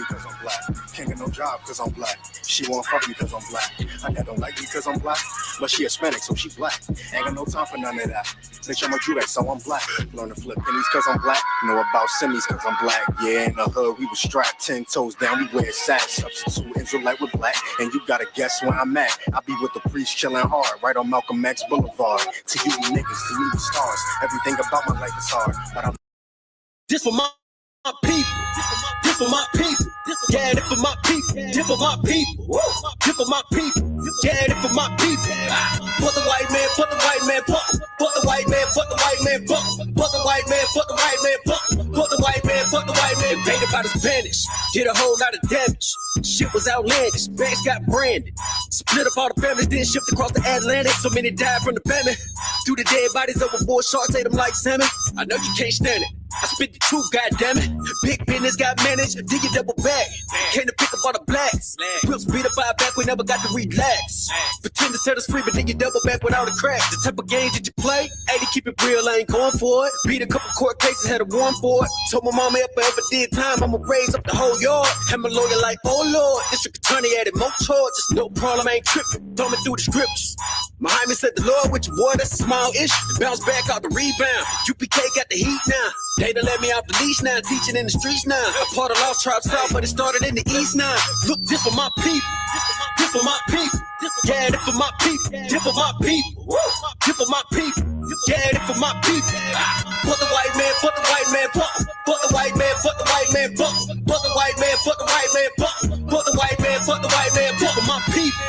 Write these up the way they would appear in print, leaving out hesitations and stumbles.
me cause I'm black. Can't get no job cause I'm black. She won't fuck me cause I'm black. I don't like me cause I'm black. But she Hispanic so she black. Ain't got no time for none of that. Bitch, I'm a Jew, so I'm black. Learn to flip pennies cause I'm black. Know about semis cause I'm black. Yeah, in the hood we was strapped 10 toes down, we wear sacks. Substitute Israelite with black. And you gotta guess where I'm at. I be with the priest chilling hard, right on Malcolm X Boulevard. To you niggas, to me the stars. Everything about my life is hard. But I'm this for my people. This for my people. Yeah, this for my people. This for my people. This for my people. Yeah, this for my people. Put the white man, put the white man, put the white man, put the white man, put the white man, put the white man, put the white man, put the white man. Painted by the Spanish, did a whole lot of damage. Shit was outlandish, bags got branded. Split up all the families, then shipped across the Atlantic. So many died from the famine. Threw the dead bodies overboard, sharks ate them like salmon. I know you can't stand it. I spit the truth, goddammit. Big business got managed, dig it double back. Came to pick up all the blacks. We'll speed up our back, we never got to relax. Pretend to set us free, but then you double back without a crack. The type of games that you play, hey, to keep it real, I ain't going for it. Beat a couple court cases, had a warrant for it. Told my mama if I ever did time, I'ma raise up the whole yard. Had my lawyer like, oh Lord, district attorney added more charges. No problem, I ain't tripping, thumbing through the scriptures. Muhammad said the Lord with your boy, that's a small issue. Bounce back out the rebound, UPK got the heat now. They done let me off the leash now, teaching in the streets now. A part of Lost Tribe South, but it started in the East now. Look, this for my people, this for my people. Yeah, this for my people, this for my people. This for my people, yeah, this for my people. Put the white man, put the white man, put the white man, put the white man, put the white man, put the white man, put the white man, put the white man, put for my people,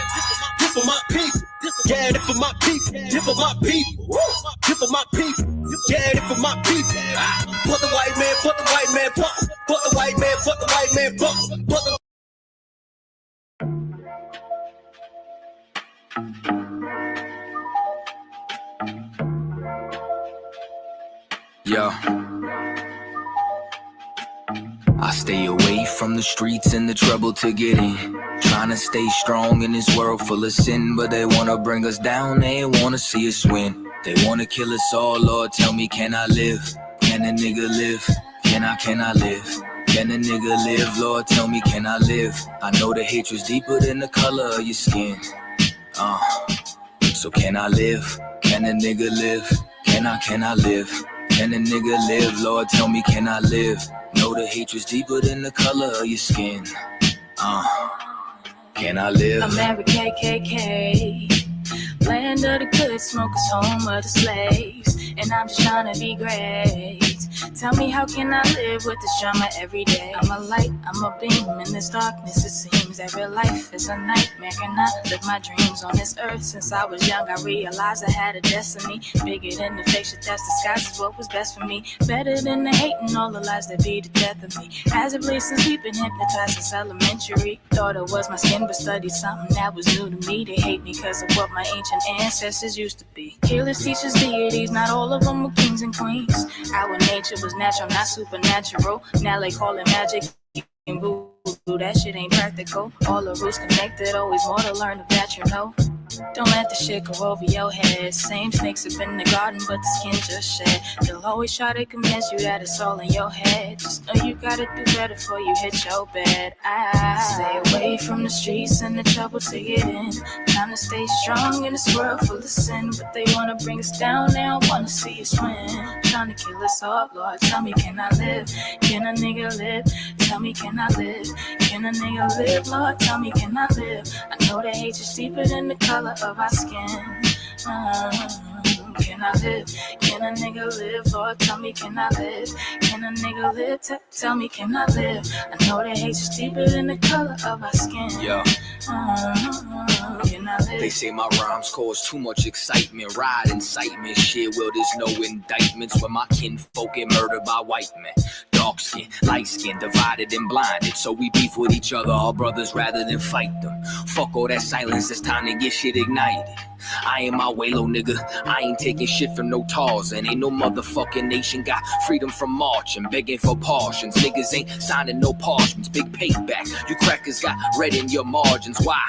this for my people. Yeah, this for my people, this for my people, this for my people. Yeah, this for my people. Put the white man, put the white man, put the white man, put the white man, put the. Yo, I stay away from the streets and the trouble to get in. Trying to stay strong in this world full of sin, but they wanna bring us down, they wanna see us win. They wanna kill us all, Lord, tell me, can I live? Can a nigga live? Can I live? Can a nigga live? Lord, tell me, can I live? I know the hatred's deeper than the color of your skin. So can I live? Can a nigga live? Can I live? Can a nigga live? Lord, tell me, can I live? Know the hatred's deeper than the color of your skin. Can I live? America KKK, land of the good, smokers, home of the slaves. And I'm just trying to be great. Tell me, how can I live with this drama every day? I'm a light, I'm a beam in this darkness. It seems that real life is a nightmare. Cannot live my dreams on this earth. Since I was young, I realized I had a destiny bigger than the fiction that disguises what was best for me. Better than the hate and all the lies that be the death of me. As of late, since we've been hypnotized since elementary. Thought it was my skin, but studied something that was new to me. They hate me because of what my ancient ancestors used to be. Healers, teachers, deities, not all of them were kings and queens. Our nature was natural, not supernatural. Now they call it magic and voodoo. That shit ain't practical. All the roots connected, always more to learn that you know. Don't let the shit go over your head. Same snakes up in the garden, but the skin just shed. They'll always try to convince you that it's all in your head. Just know you gotta do better before you hit your bed. Stay away from the streets and the trouble to get in. Trying to stay strong in this world full of sin, but they wanna bring us down, they don't wanna see us win. Trying to kill us all, Lord, tell me, can I live? Can a nigga live? Tell me, can I live? Can a nigga live? Lord, tell me, can I live? I know that hate is deeper than the color of our skin. Can I live? Can a nigga live? Lord, tell me, can I live? Can a nigga live? Tell me, can I live? I know that hate is deeper than the color of our skin. Yeah. Can I live? They say my rhymes cause too much excitement, ride incitement, shit. Well, there's no indictments when my kinfolk get murdered by white men. Dark skin, light skin, divided and blinded. So we beef with each other, our brothers, rather than fight them. Fuck all that silence, it's time to get shit ignited. I ain't my way, low nigga. I ain't taking shit from no Tarzan. Ain't no motherfucking nation got freedom from marching, begging for portions. Niggas ain't signing no parchments, big payback. You crackers got red in your margins. Why?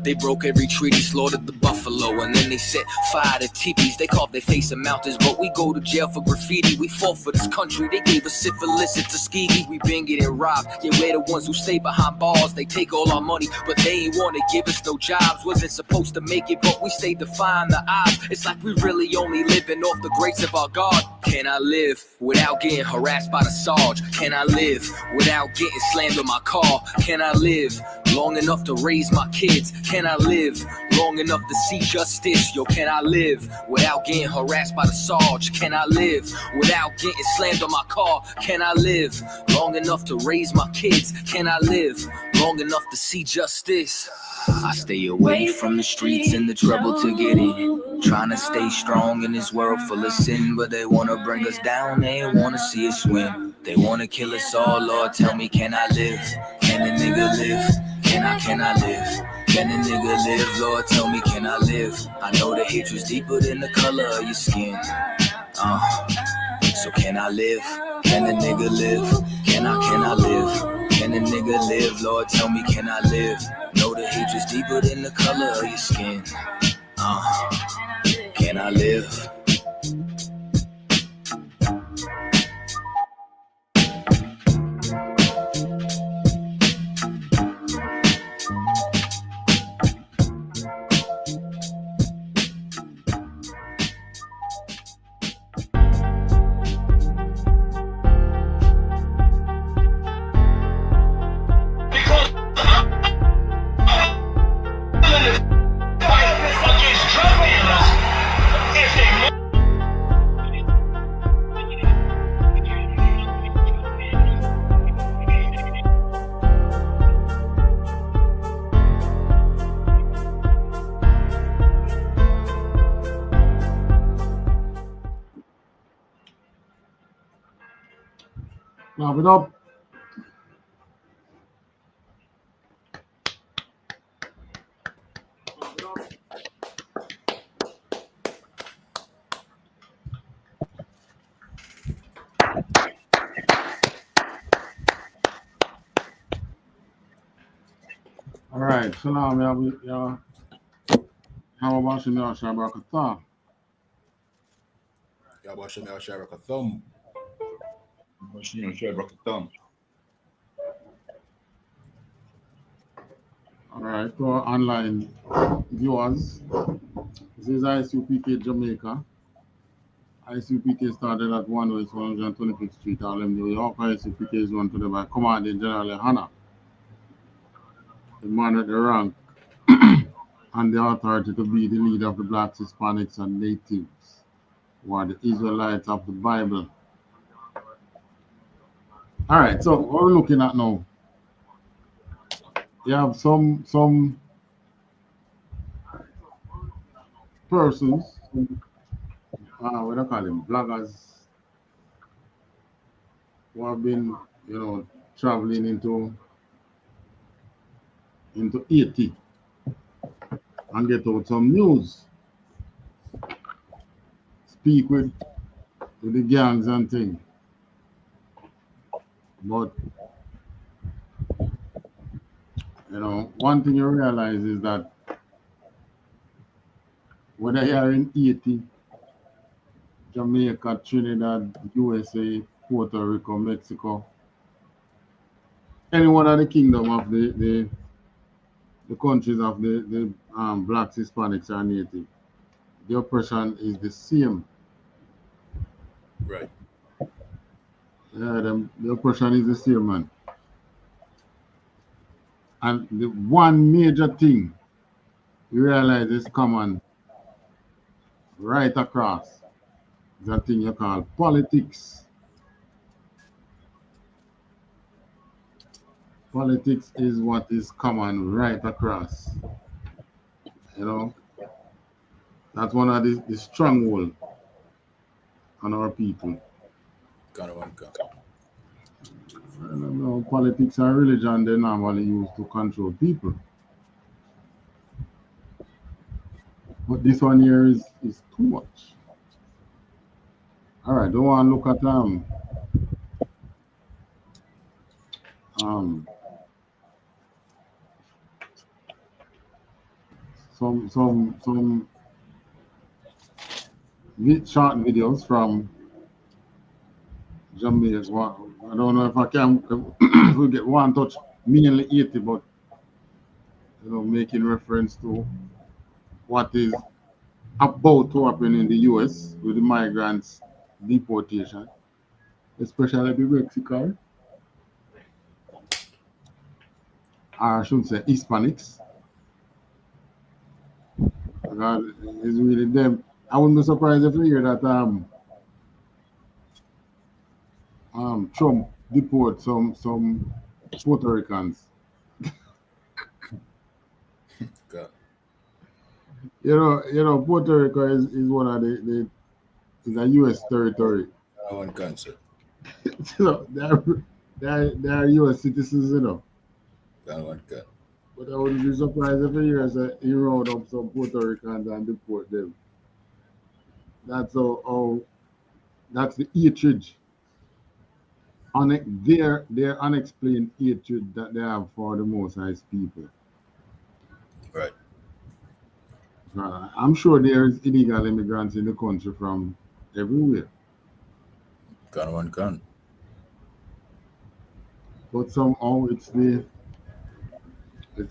They broke every treaty, slaughtered the buffalo, and then they set fire to teepees. They carved their face in mountains, but we go to jail for graffiti. We fought for this country, they gave us syphilis and Tuskegee. We been getting robbed, yeah, we're the ones who stay behind bars. They take all our money, but they ain't wanna give us no jobs. Wasn't supposed to make it, but we stayed defying the odds. It's like we really only living off the grace of our God. Can I live without getting harassed by the Sarge? Can I live without getting slammed on my car? Can I live long enough to raise my kids? Can I live long enough to see justice? Yo, can I live without getting harassed by the Sarge? Can I live without getting slammed on my car? Can I live long enough to raise my kids? Can I live long enough to see justice? I stay away from the streets and the trouble to get in. Trying to stay strong in this world full of sin, but they wanna bring us down, they ain't wanna see us win. They wanna kill us all, Lord, tell me, can I live? Can a nigga live? Can I live? Can a nigga live? Lord, tell me, can I live? I know the hatred's deeper than the color of your skin. So can I live? Can a nigga live? Can I live? Can a nigga live? Lord, tell me, can I live? Know the hatred's deeper than the color of your skin. Can I live? Wrap it up. All right, Shalom, yeah. How about you now, Shabrakatah? Yabashim Sharakathum. All right, to our online viewers, this is ISUPK Jamaica. ISUPK started at 1 West 125th Street, Harlem, New York. ISUPK is run today by Commanding General YAHANNA, the man at the rank and the authority to be the leader of the blacks, Hispanics, and natives, who are the Israelites of the Bible. All right, so what we're looking at now, you have some persons, what do I call them, bloggers, who have been, traveling into Haiti and get out some news, speak with the gangs and things. But one thing you realize is that whether you're in Haiti, Jamaica, Trinidad, USA, Puerto Rico, Mexico, any one of the kingdom of the countries of the blacks, Hispanics, and native, the oppression is the same. Right. Yeah, the oppression is the same, man. And the one major thing you realize is common right across is a thing you call politics. Politics is what is common right across. That's one of the strongholds on our people. Politics and religion, they normally use to control people. But this one here is too much. All right, don't want to look at some short videos from Jamaica. I don't know if I can if we get one touch mainly 80, but making reference to what is about to happen in the US with the migrants deportation, especially the Mexican, or I should say Hispanics. Because it's really them. I wouldn't be surprised if you hear that Trump deport some Puerto Ricans. God. Puerto Rico is one of the is a U.S. territory. One cancer. They're U.S. citizens, One can. But I wouldn't be surprised if you hear that he round up some Puerto Ricans and deport them. That's how that's the hatred. Their unexplained hatred that they have for the Most High's people. Right. I'm sure there's illegal immigrants in the country from everywhere. One can. But somehow it's the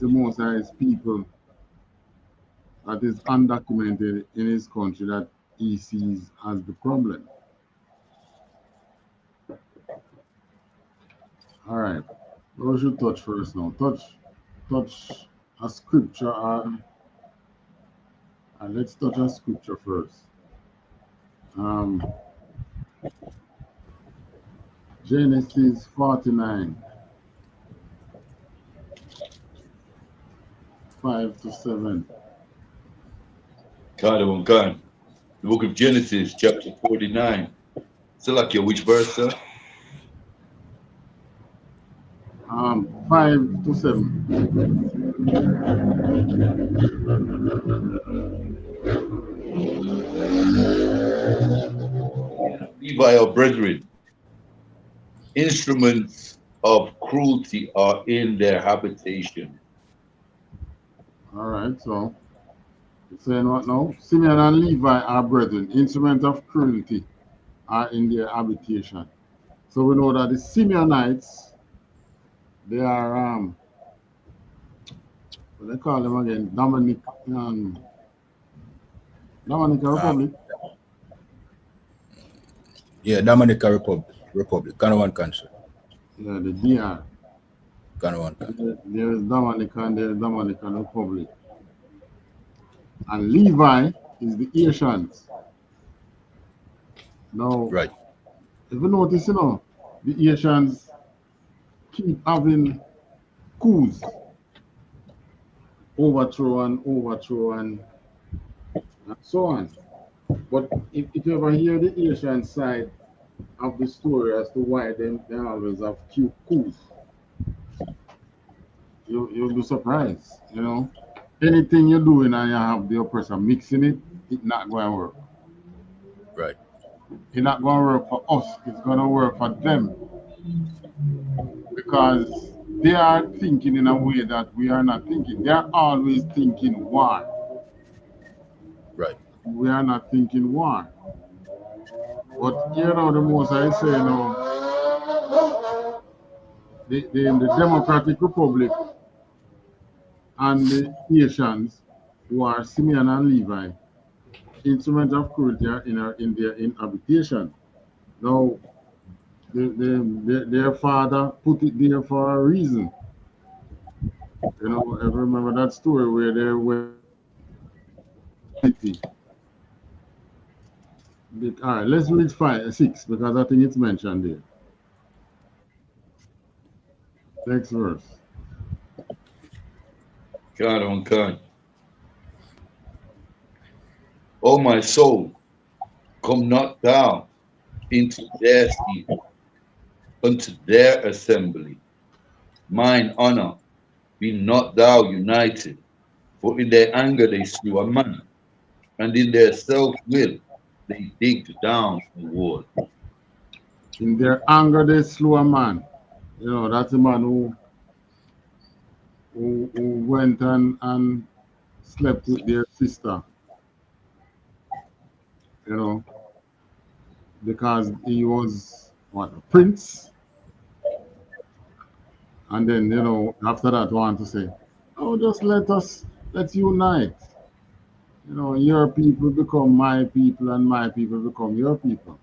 Most High's people that is undocumented in his country that he sees as the problem. All right. What should touch first now? Touch a scripture. And let's touch a scripture first. Genesis 49, 5-7. God. The book of Genesis, chapter 49. Salakia, which verse, sir? 5-7. Levi, our brethren, instruments of cruelty are in their habitation. All right, so it's saying what now? Simeon and Levi are brethren, instruments of cruelty are in their habitation. So we know that the Simeonites, they are what they call them again, Dominican Republic. Yeah, Dominica Republic. One country. Yeah, the DR. One country. There is Dominica and there is Dominican Republic. And Levi is the Asians. Now, Right. if you notice, the Asians keep having coups, overthrow and so on. But if you ever hear the Asian side of the story as to why they always have coups, you'll be surprised. Anything you're doing and you have the oppressor mixing it, it's not going to work. Right. It's not going to work for us. It's going to work for them. Because they are thinking in a way that we are not thinking. They are always thinking war. Right. We are not thinking war. But the most I say the Democratic Republic and the Asians who are Simeon and Levi, instruments of cruelty are in their habitation. Now, their father put it there for a reason. I remember that story where they were. All right, let's read 6 because I think it's mentioned there. Next verse. God. O my soul, come not thou into their seat, unto their assembly. Mine honor, be not thou united, for in their anger they slew a man, and in their self-will they digged down the wall. In their anger they slew a man. That's a man who went and slept with their sister, you know, because he was what, a prince, and then you know after that want to say, oh, just let's unite. You know, your people become my people, and my people become your people.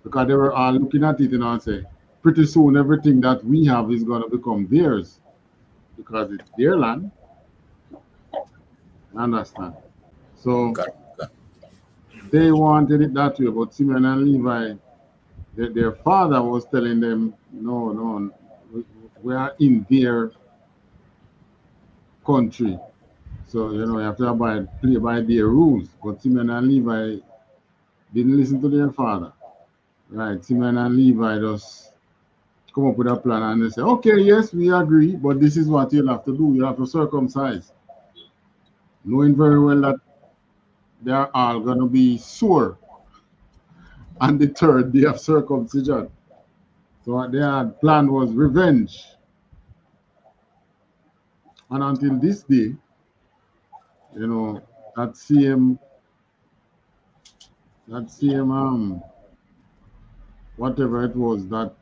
Because they were all looking at it, you know, and say, pretty soon everything that we have is going to become theirs because it's their land. Understand? So Got it. they wanted it that way, but Simeon and Levi, their father was telling them, no, no, we are in their country. So, you know, you have to play by their rules. But Simeon and Levi didn't listen to their father. Right? Simeon and Levi just come up with a plan and they say, okay, yes, we agree, but this is what you'll have to do. You have to circumcise. Knowing very well that they're all going to be sore on the third day of circumcision. So what they had planned was revenge. And until this day, you know, that same whatever it was that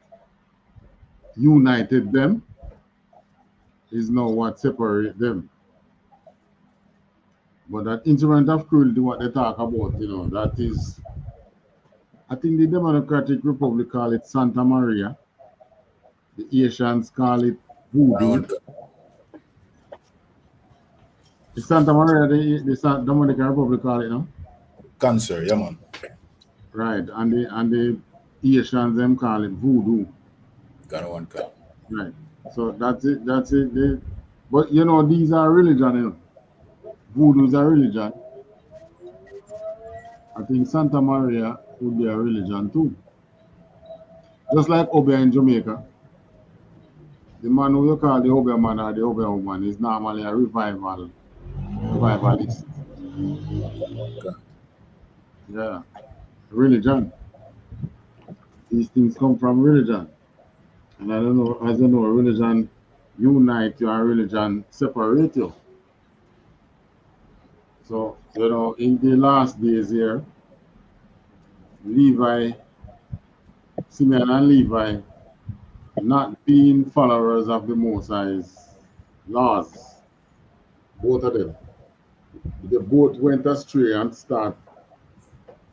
united them is now what separate them. But that instrument of cruelty, what they talk about, you know, that is, I think the Democratic Republic call it Santa Maria. The Asians call it voodoo. The Santa Maria, the Dominican Republic call it, no? Cancer, yeah, man. Right, and the Asians them call it voodoo. Got one cut. Right. So that's it. That's it. But you know, these are religion. You know. Voodoo is a religion. I think Santa Maria would be a religion too. Just like Obe in Jamaica. The man who you call the Obe man or the Obe woman is normally a revivalist. Yeah. Religion. These things come from religion. And I don't know, as you know, religion unite you and religion separate you. So, you know, in the last days here, Simeon and Levi, not being followers of the Most High's laws, both of them, they both went astray and start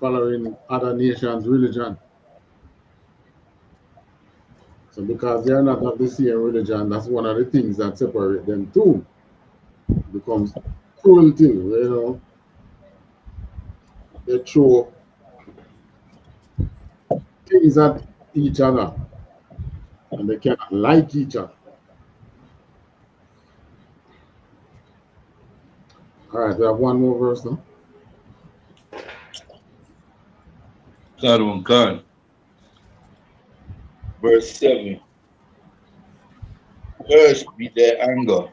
following other nations' religion. So because they are not of the same religion, that's one of the things that separate them too. It becomes cruelty, you know. They throw things at each other and they cannot like each other. All right, we have one more verse now. Khan. Verse 7. Cursed be their anger,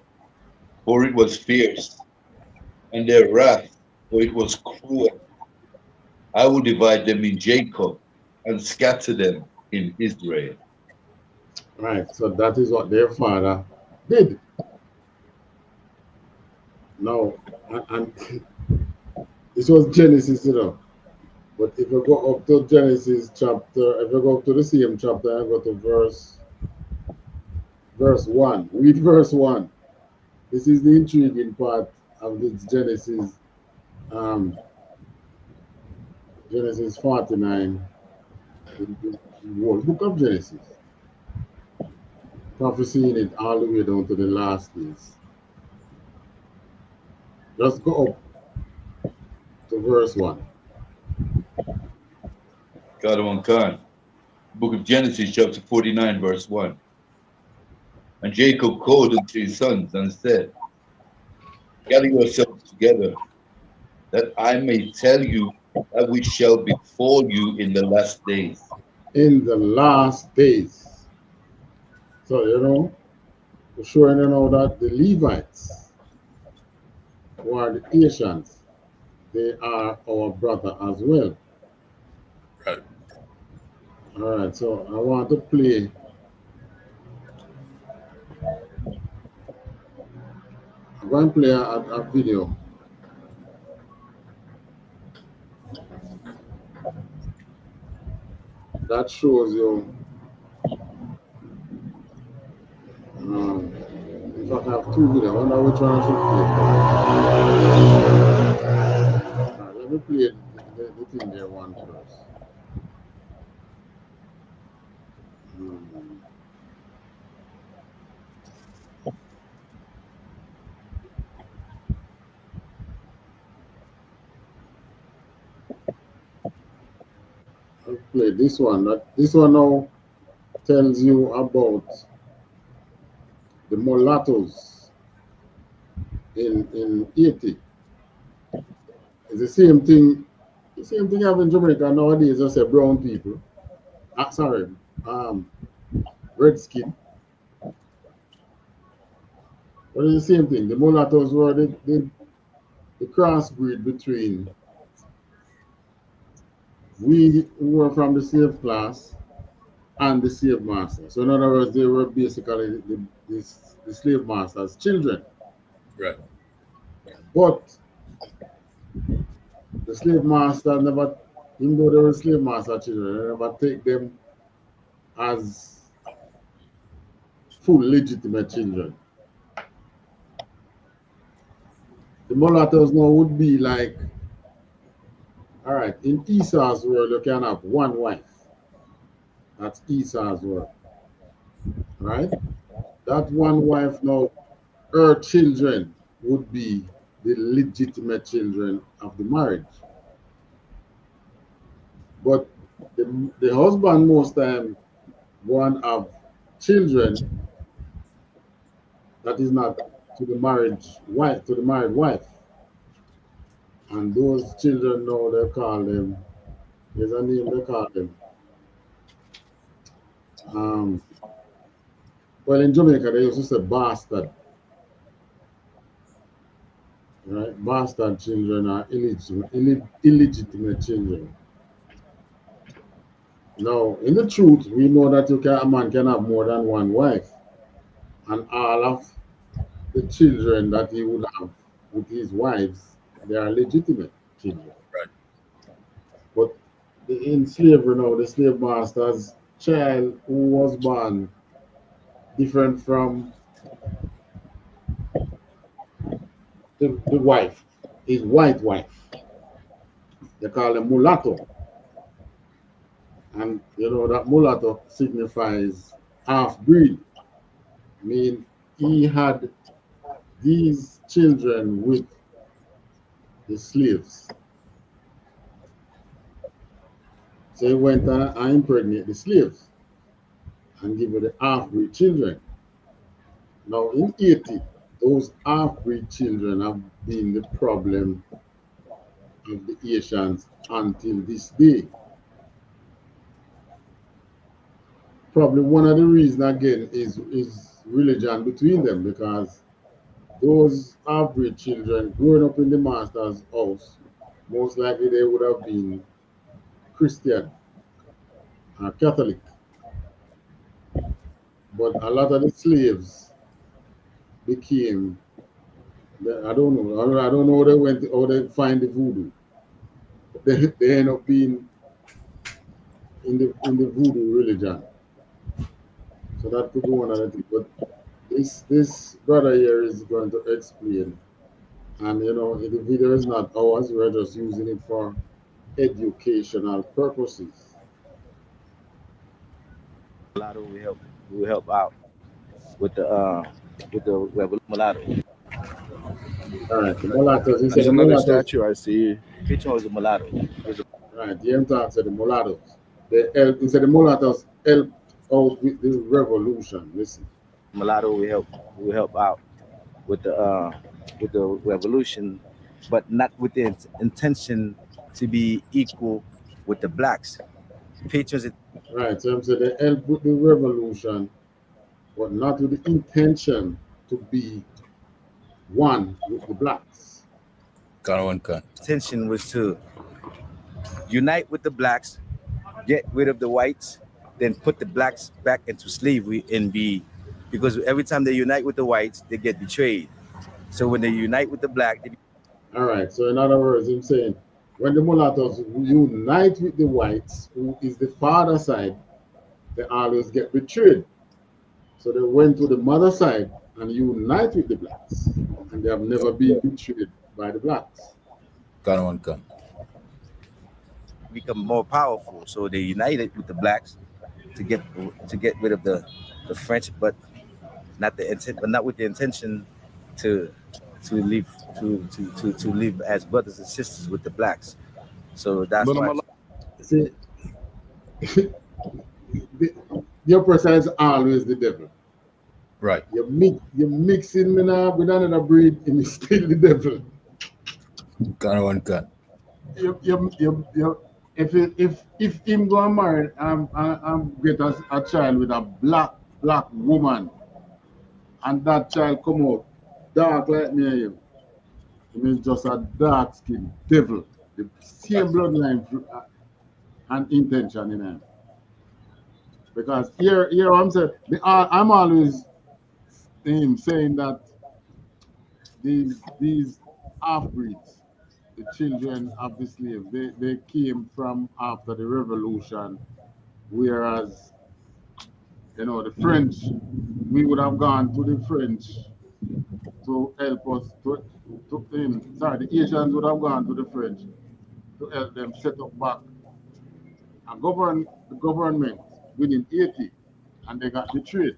for it was fierce, and their wrath, for it was cruel. I will divide them in Jacob and scatter them in Israel. Right, so that is what their father did. Now, and this was Genesis, you know. But if you go up to Genesis chapter, if you go up to the same chapter and go to verse 1, read verse 1. This is the intriguing part of this Genesis, Genesis 49, the whole book of Genesis. Prophesying it all the way down to the last days. Just go up to verse 1. Khan. Book of Genesis, chapter 49, verse 1. And Jacob called unto his sons and said, gather yourselves together, that I may tell you that which shall befall you in the last days. In the last days. So, you know, we're showing you now that the Levites, who are the Asians, they are our brother as well. Right. All right, so I want to play I'm going to play a video. That shows you. In fact, I have two videos. I wonder which one I should play. Let me play the thing there one first. I'll play this one. This one now tells you about the mulattoes in Haiti. It's the same thing. The same thing happening in Jamaica nowadays. Just say brown people. Red skin. But it's the same thing. The mulattoes were the crossbreed between we who were from the slave class and the slave master. So in other words, they were basically the slave master's children. Right. But the slave master never, even though they were slave master children, they never take them as full legitimate children. The mulattoes now would be like, all right, in Esau's world, you can have one wife. That's Esau's world. Right? That one wife now, her children would be the legitimate children of the marriage. But the husband most time go and have children that is not to the married wife. And those children now they call them, there's a name they call them. Well, in Jamaica they used to say bastard. Right? Bastard children are illegitimate children. Now, in the truth, we know that a man can have more than one wife, and all of the children that he would have with his wives, they are legitimate children. Right. But in slavery now, the slave master's child who was born different from the wife, his white wife. They call him mulatto. And you know that mulatto signifies half-breed. I mean, he had these children with the slaves. So he went and impregnated the slaves and give her the half-breed children. Now in Haiti, those half-breed children have been the problem of the Haitians until this day. Probably one of the reasons again is religion between them, because those half-breed children growing up in the master's house, most likely they would have been Christian or Catholic. But a lot of the slaves became, I don't know how they find the voodoo. They end up being in the voodoo religion. So that could be one of the things. But this brother here is going to explain. And you know, the video is not ours, we're just using it for educational purposes. Mulatto will help out with the mulatto. All right, the mulattoes. He said There's the another mulattoes. statue I see. Which one was the mulatto? Right, the M said the mulattoes. He said the mulattoes help out with the revolution. Listen. Mulatto will help out with the revolution, but not with the intention to be equal with the blacks. Patrons. Right, so they help with the revolution, but not with the intention to be one with the blacks. Intention was to unite with the blacks, get rid of the whites, then put the blacks back into slavery and because every time they unite with the whites, they get betrayed. So when they unite with the black, All right. So in other words, I'm saying when the mulattoes unite with the whites, who is the father side, they always get betrayed. So they went to the mother side and unite with the blacks, and they have never been betrayed by the blacks. Can. become more powerful. So they united with the blacks to get rid of the French, but not with the intention to live as brothers and sisters with the blacks. So that's why. See, the oppressor is always the devil. Right. You're mixing with another breed, and it's still the devil. Can. If him go and marry and get a child with a black woman, and that child come out dark like me and you, it means just a dark skinned devil, the same bloodline and intention in him. Because here I'm saying, I'm always saying that these half breeds, the children of the slaves, they came from after the revolution, whereas the French, we would have gone to the French to help us the Asians would have gone to the French to help them set up back and govern the government within 80, and they got betrayed.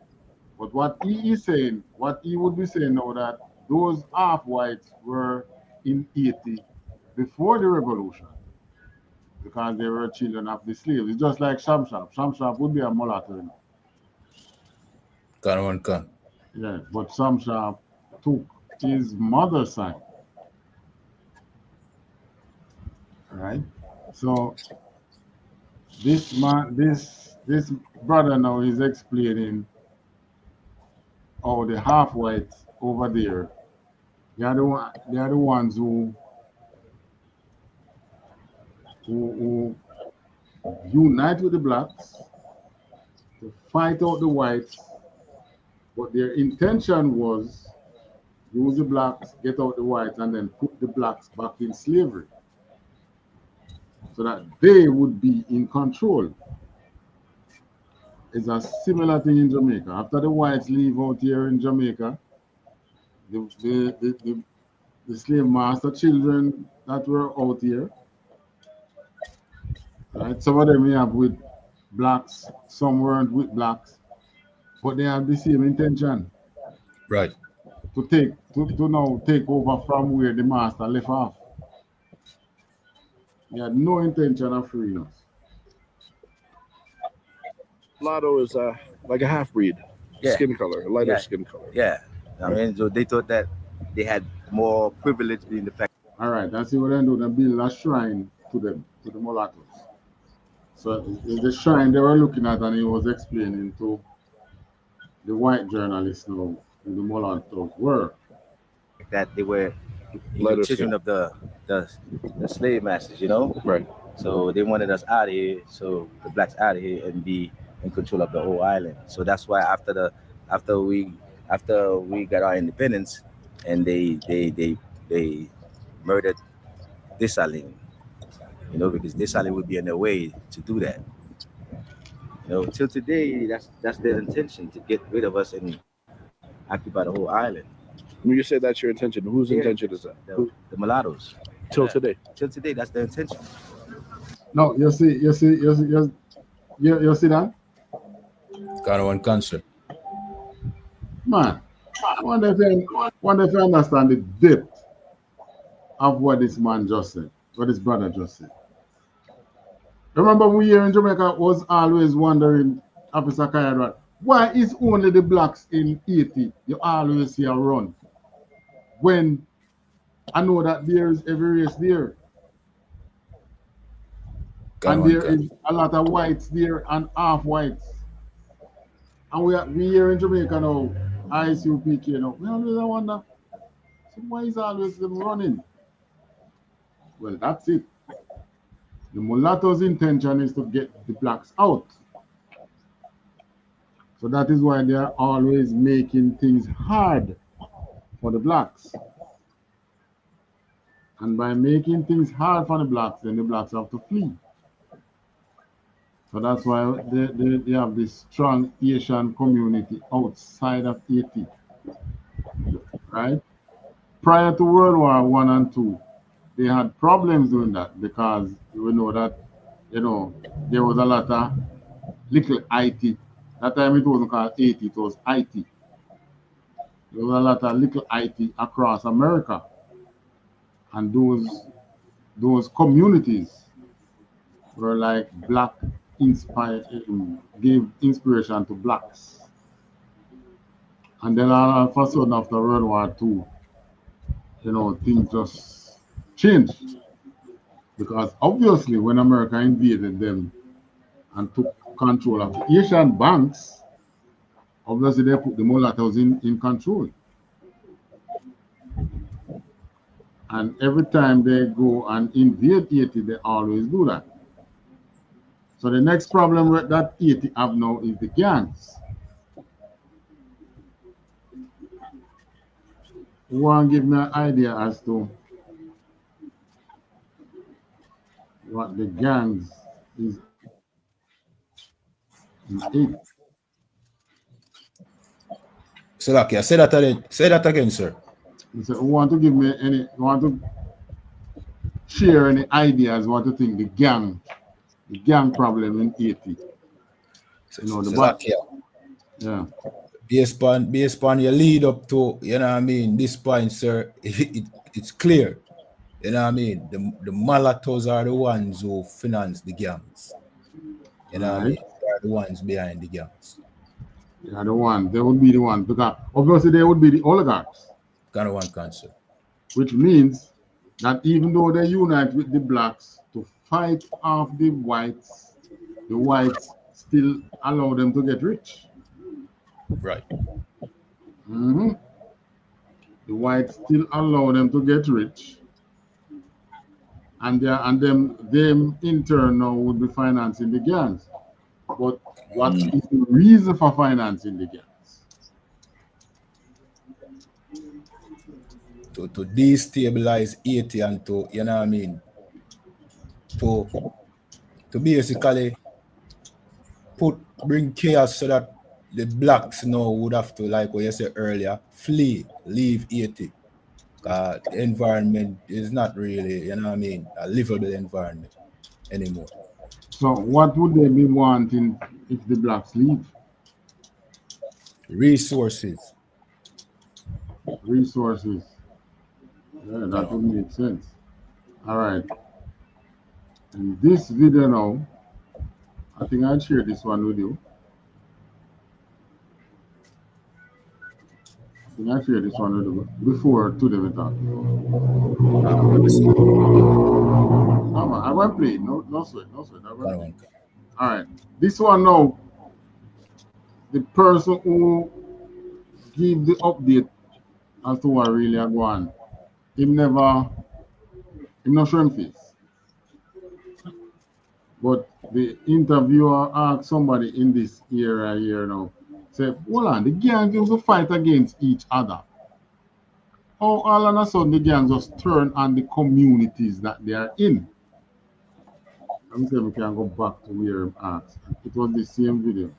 But what he is saying, what he would be saying now, that those half whites were in 80 before the revolution, because they were children of the slaves. It's just like Shamshab. Shamshab would be a mulatto. Can. Yeah, but Shamshab took his mother's side. Right? So this brother now is explaining how the half whites over there, they are the ones who unite with the blacks to fight out the whites, but their intention was use the blacks, get out the whites, and then put the blacks back in slavery so that they would be in control. It's a similar thing in Jamaica. After the whites leave out here in Jamaica, the slave master children that were out here, right? Some of them we have with blacks, some weren't with blacks, but they have the same intention. Right. To now take over from where the master left off. He had no intention of freeing us. Mulatto is like a half breed, skin color, a lighter skin color. Yeah, I mean, so they thought that they had more privilege in the fact. All right, that's what they do. They build a shrine to them, to the mulattoes. So the shrine they were looking at, and he was explaining to the white journalists now who the mulattoes were. That they were children of the slave masters, Right. So they wanted us out of here, so the blacks out of here and be in control of the whole island. So that's why after we got our independence, and they murdered Dessalines, because Dessalines would be in their way to do that. Till today, that's their intention, to get rid of us and occupy the whole island. When you say that's your intention, whose intention is that? The mulattoes. Till today. Till today, that's their intention. No, you see that? Kind of one concept. Man, I wonder if you understand the depth of what this man just said, what his brother just said. Remember, we here in Jamaica was always wondering, Officer Kayadrat, why is only the blacks in Haiti you always see a run? When I know that there is every race there. And there is a lot of whites there and half whites. And we here in Jamaica now, ISUPK now. We always wonder, so why is always them running? Well, that's it. The mulattoes' intention is to get the blacks out. So that is why they are always making things hard for the blacks. And by making things hard for the blacks, then the blacks have to flee. So that's why they have this strong Asian community outside of Haiti, right? Prior to World War I and II, they had problems doing that because we know that, you know, there was a lot of little Haiti. That time it wasn't called Haiti, it was Haiti. There was a lot of little Haiti across America. And those communities were like black inspired, gave inspiration to blacks. And then all of a sudden after World War II, you know, things just changed. Because obviously when America invaded them and took control of the Asian banks, obviously they put the mulattoes in control. And every time they go and invade Haiti, they always do that. So the next problem that Haiti have now is the gangs. Who want to give me an idea as to what the gangs is in Haiti? Salakia, say that again, sir. So who want to give me any, want to share any ideas what to think the gang problem in Haiti? You know, the Salakia. Yeah. Based upon your lead up to, you know what I mean, this point, sir, it's clear. You know what I mean? The mulattoes are the ones who finance the gangs. You know what I mean? They are the ones behind the gangs. Yeah, the one. They would be the ones. Because obviously they would be the oligarchs. Kind of one cancer. Which means that even though they unite with the blacks to fight off the whites still allow them to get rich. Right. Mm-hmm. The whites still allow them to get rich. And them in turn now would be financing the gangs. But what is the reason for financing the gangs? To destabilize Haiti and to, you know what I mean, to basically bring chaos so that the blacks now would have to, like what you said earlier, flee, leave Haiti. The environment is not really, you know what I mean, a livable environment anymore. So what would they be wanting if the blacks leave? Resources. Resources. Yeah, that would make sense. All right. In this video now, I think I'll share this one with you. I share this one with you before today we talk. I won't play. No sweat. All right. This one now, the person who give the update as to what really are going on, him not show him face. But the interviewer asked somebody in this area here now, say, hold on, the gangs used to fight against each other. How all of a sudden the gangs just turn on the communities that they are in? Let me see if we can go back to where I asked. It was the same video.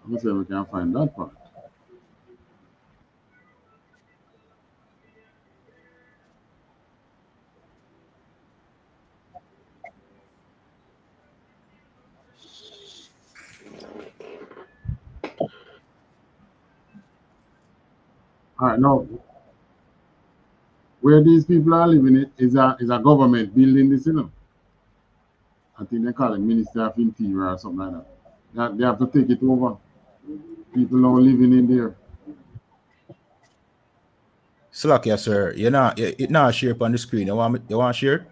Let me see if we can find that part. All right, now, where these people are living is a government building this, you know. I think they call it Ministry of Interior or something like that. They have to take it over. People now living in there. Slakia, sir, it not share up on the screen. You want to share it?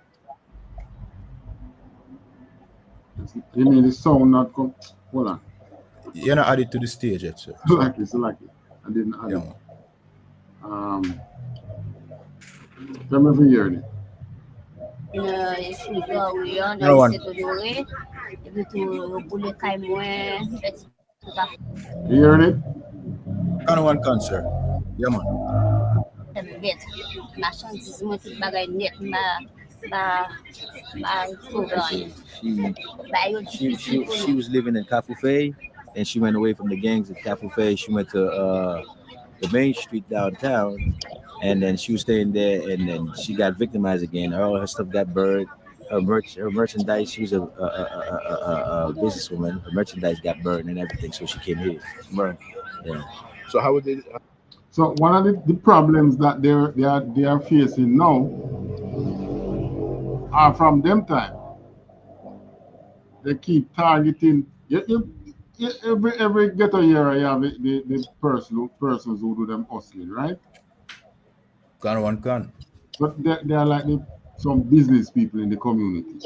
You mean the sound not come? Hold on. You're not added to the stage yet, sir. Lucky. I didn't add it. Tell me if you hear it. No one. You hearing it? Can one can, sir. Yeah, man. She was living in Kafufe, and she went away from the gangs in Kafufe. She went to the main street downtown, and then she was staying there, and then she got victimized again. All her stuff got burned. Her merchandise. She was a businesswoman. Her merchandise got burned and everything, so she came here. Right. Yeah. So how would they? So one of the problems that they are facing now are from them time. They keep targeting. Every ghetto area, you have the persons who do them hustling, right? Can one can. But they are like some business people in the community.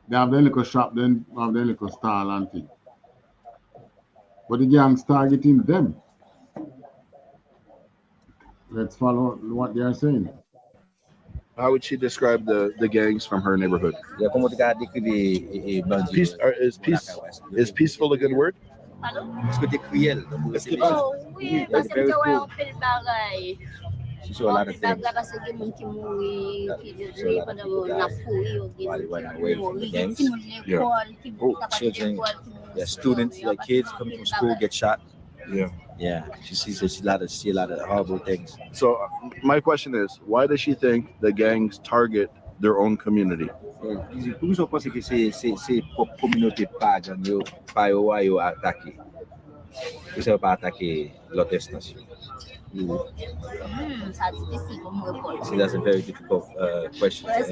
They have their little shop, then have their little stall and thing. But the gangs targeting them. Let's follow what they are saying. How would she describe the gangs from her neighborhood? Is peaceful a good word? She saw a lot of things. Children, students, like kids coming from school get shot. Yeah. She sees a lot of horrible things. So my question is, why does she think the gangs target their own community? Vous pensez que c'est pour communauté pas yo pas yo attaquer. Vous savez pas attaquer l'autre station. See, that's a very difficult question. This is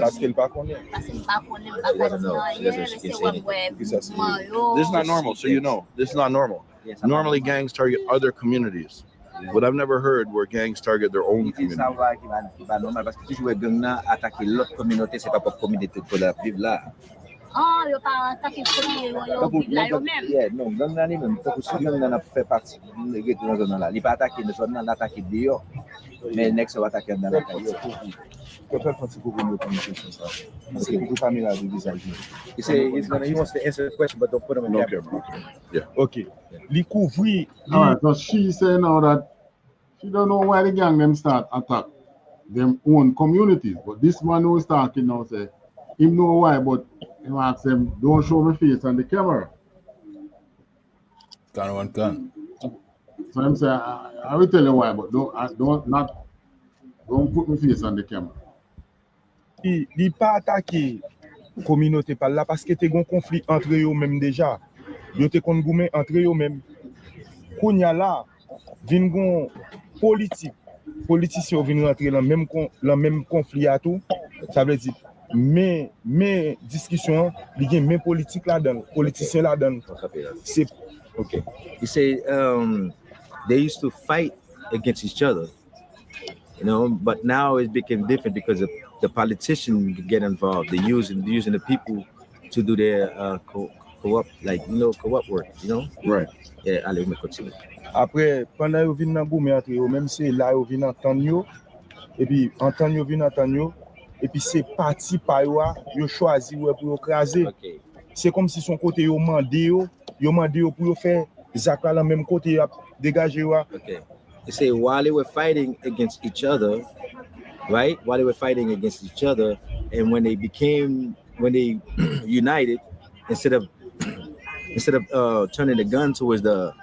not normal, so you know. This is not normal. Normally, gangs target other communities. What I've never heard where gangs target their own community. Yo pa attaquer premier yo vivre là yo même. Yeah, non, gang nan ni même parce que gang nan a fait partie de dans zone là. Il pas attaquer de zone là, attaquer dehors. Mais next va attaquer dans la caille. Que faire quand pour nous communication ça. Parce que beaucoup famille là du visage. He wants to answer the question but don't put him in camera. Yeah. Okay. Li couvri. All right, so she say now that she don't know why the gang them start attack them own communities, but this man who is talking now say him know why, but he asks them, don't show my face on the camera. Can. So him say, I will tell you why, but don't put my face on the camera. Il pas attaqué communauté par là parce que te gon conflit entre eux même déjà. Yo te kon goumen entre eux même. Kounya là, vin gon politicien vin rentrer dans même conflit à tout. Ça veut dire mais discussion li gen men politique là-dedans, politicien là-dedans. C'est okay. He say they used to fight against each other, you know, but now it became different because of the politicians get involved. They using the people to do their co-op work, you know. Right. Yeah, allez, on continue. Après pendant yo vinn nan goumen entre yo, même si là yo vinn entendre yo et puis entendre yo vinn entendre yo. Et puis c'est parti par yo choisi pour écraser. Okay. C'est comme si son côté yo mandé pour faire zakla la même côté dégager yo. Okay. They say while they were fighting against each other, right? While they were fighting against each other, and when they united, instead of turning the gun towards the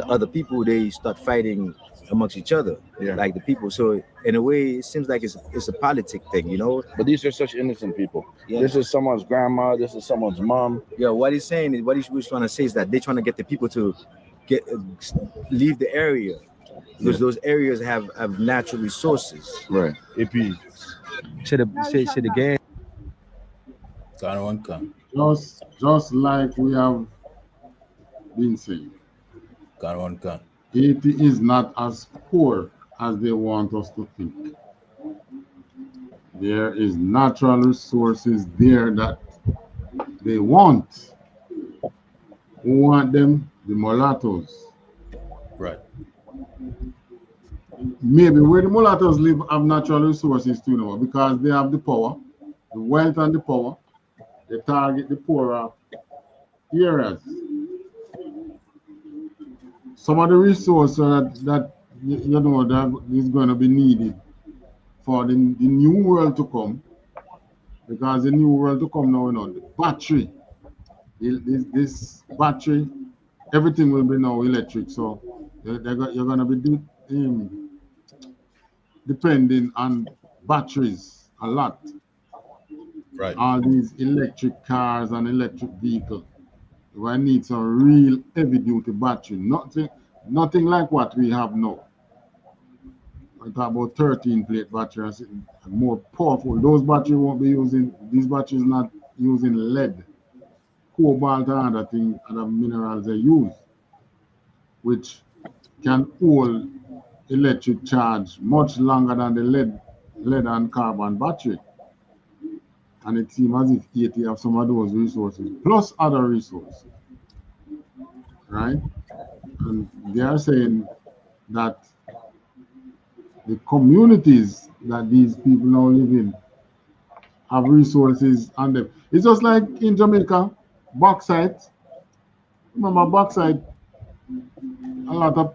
other people, they start fighting amongst each other, like the people. So in a way, it seems like it's a politic thing, you know. But these are such innocent people. Yeah. This is someone's grandma. This is someone's mom. Yeah. What he's saying is, what he was trying to say is that they're trying to get the people to leave the area because those areas have natural resources. Right. Et puis, c'est the gang. Just like we have been saying. Can. Haiti is not as poor as they want us to think. There is natural resources there that they want. Who want them? The mulattoes. Right. Maybe where the mulattoes live have natural resources too now because they have the power, the wealth and the power. They target the poorer areas. Some of the resources that you know that is going to be needed for the new world to come, because the new world to come now, you know, the battery, this battery, everything will be now electric. So you're going to be depending on batteries a lot. Right. All these electric cars and electric vehicles. We need some real heavy duty battery. Nothing like what we have now. I talk about 13 plate batteries, more powerful. Those batteries won't be using, these batteries not using lead, cobalt and other things, other minerals they use, which can hold electric charge much longer than the lead and carbon battery. And it seems as if Haiti have some of those resources, plus other resources, right? And they are saying that the communities that these people now live in have resources on them. It's just like in Jamaica, bauxite. Remember bauxite, a lot of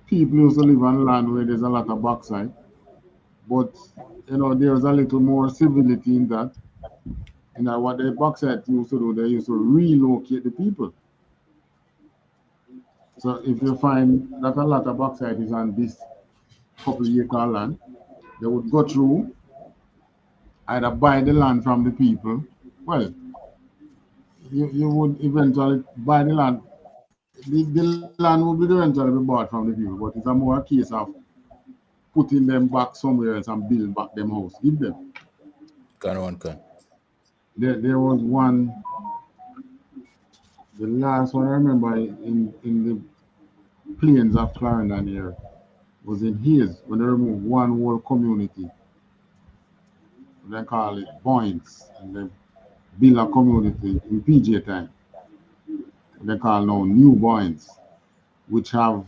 people used to live on land where there's a lot of bauxite. But, you know, there's a little more civility in that. You know, what the bauxite used to do, they used to relocate the people. So if you find that a lot of bauxite is on this couple acre land, they would go through, either buy the land from the people. Well, you would eventually buy the land. The land would eventually be bought from the people, but it's a more a case of putting them back somewhere else and build back them house. Give them. There was one, the last one I remember in the plains of Clarendon here was in Hayes, when they removed one whole community. They call it points, and they build a community in PJ time. They call now new points, which have,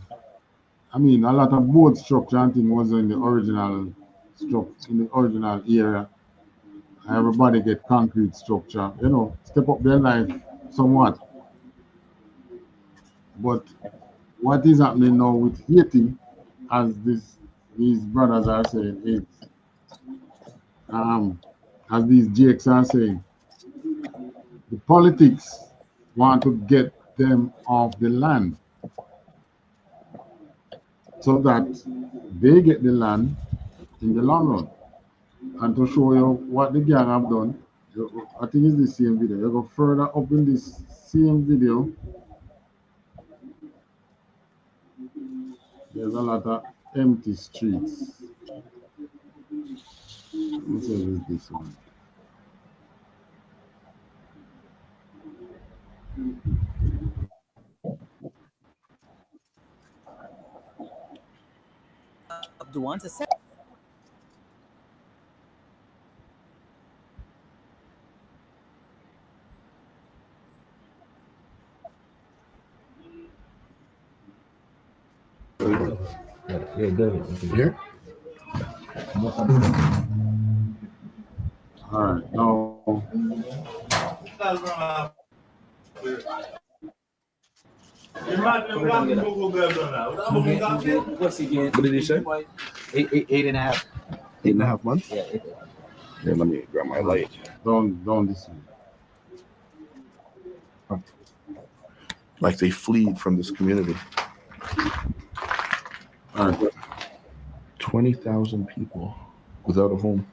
I mean, a lot of boat structure and thing was in the original structure, in the original area. Everybody get concrete structure, you know, step up their life somewhat. But what is happening now with Haiti, as these brothers are saying, is as these jakes are saying, the politics want to get them off the land so that they get the land in the long run. And to show you what the gang have done, I think it's the same video. You go further up in this same video. There's a lot of empty streets. Let me say it's this one. Do want to say. Yeah, David. Here? All right, now. What did he say? 8.5. 8.5 months? Yeah. Here, let me grab my light. Don't this way. Like they fled from this community. All right. 20,000 people without a home.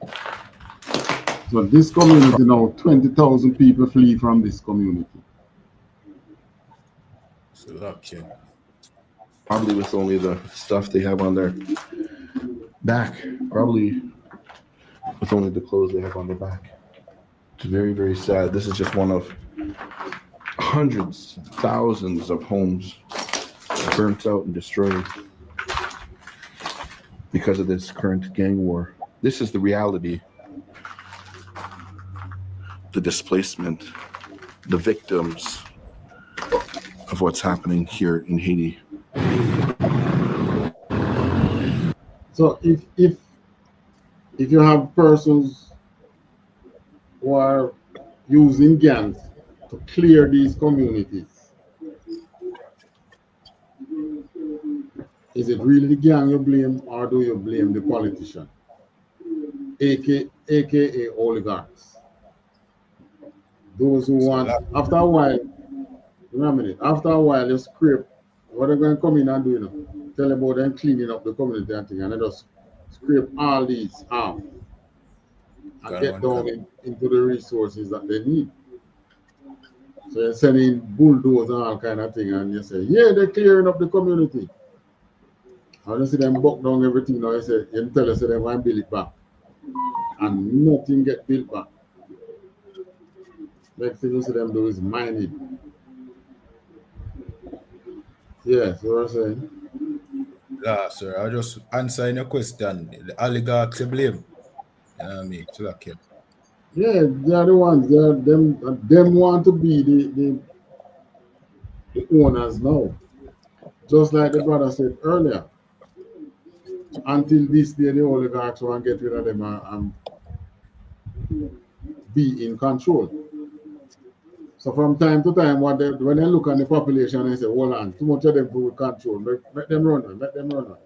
So this community now, 20,000 people flee from this community. Probably with only the stuff they have on their back. Probably with only the clothes they have on their back. It's very, very sad. This is just one of hundreds, thousands of homes burnt out and destroyed because of this current gang war. This is the reality. The displacement, the victims of what's happening here in Haiti. So if you have persons who are using gangs to clear these communities? Is it really the gang you blame, or do you blame the politician, aka oligarchs? Those who want, after a while, after a while, you scrape, what are they going to come in and do, you know? Tell about them cleaning up the community and thing, and they just scrape all these out and get down into the resources that they need. So you're sending bulldozers and all kind of thing, and you say, yeah, they're clearing up the community. And you see them buck down everything now, you tell us they want to build it back. And nothing get built back. Next thing you see them do is mining. Yes, what I'm saying. Yeah, sir. I just answering your question. The oligarchs to blame. You know what I mean? So okay. Yeah, they are the ones. They are them want to be the owners now. Just like the brother said earlier. Until this day, the oligarchs want to get rid of them and be in control. So from time to time, when they look at the population, they say, hold on, too much of them will control. Let them run on, let them run on.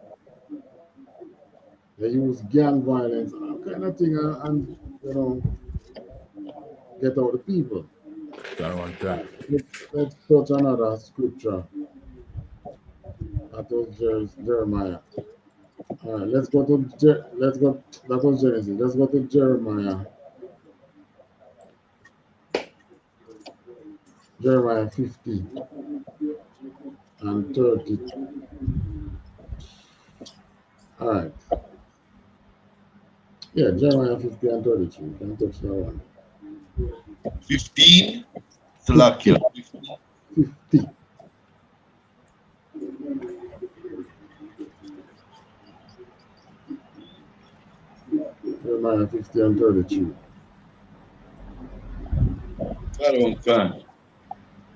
They use gang violence, all kind of thing, and you know, get out the people. Let's touch another scripture. That was Jeremiah. All right, let's go to that was Genesis. Let's go to Jeremiah. Jeremiah 50 and 30. All right. Yeah, Jeremiah 50 and 32. You can touch that one. 15? Salakia. 50. Jeremiah 50 and 32.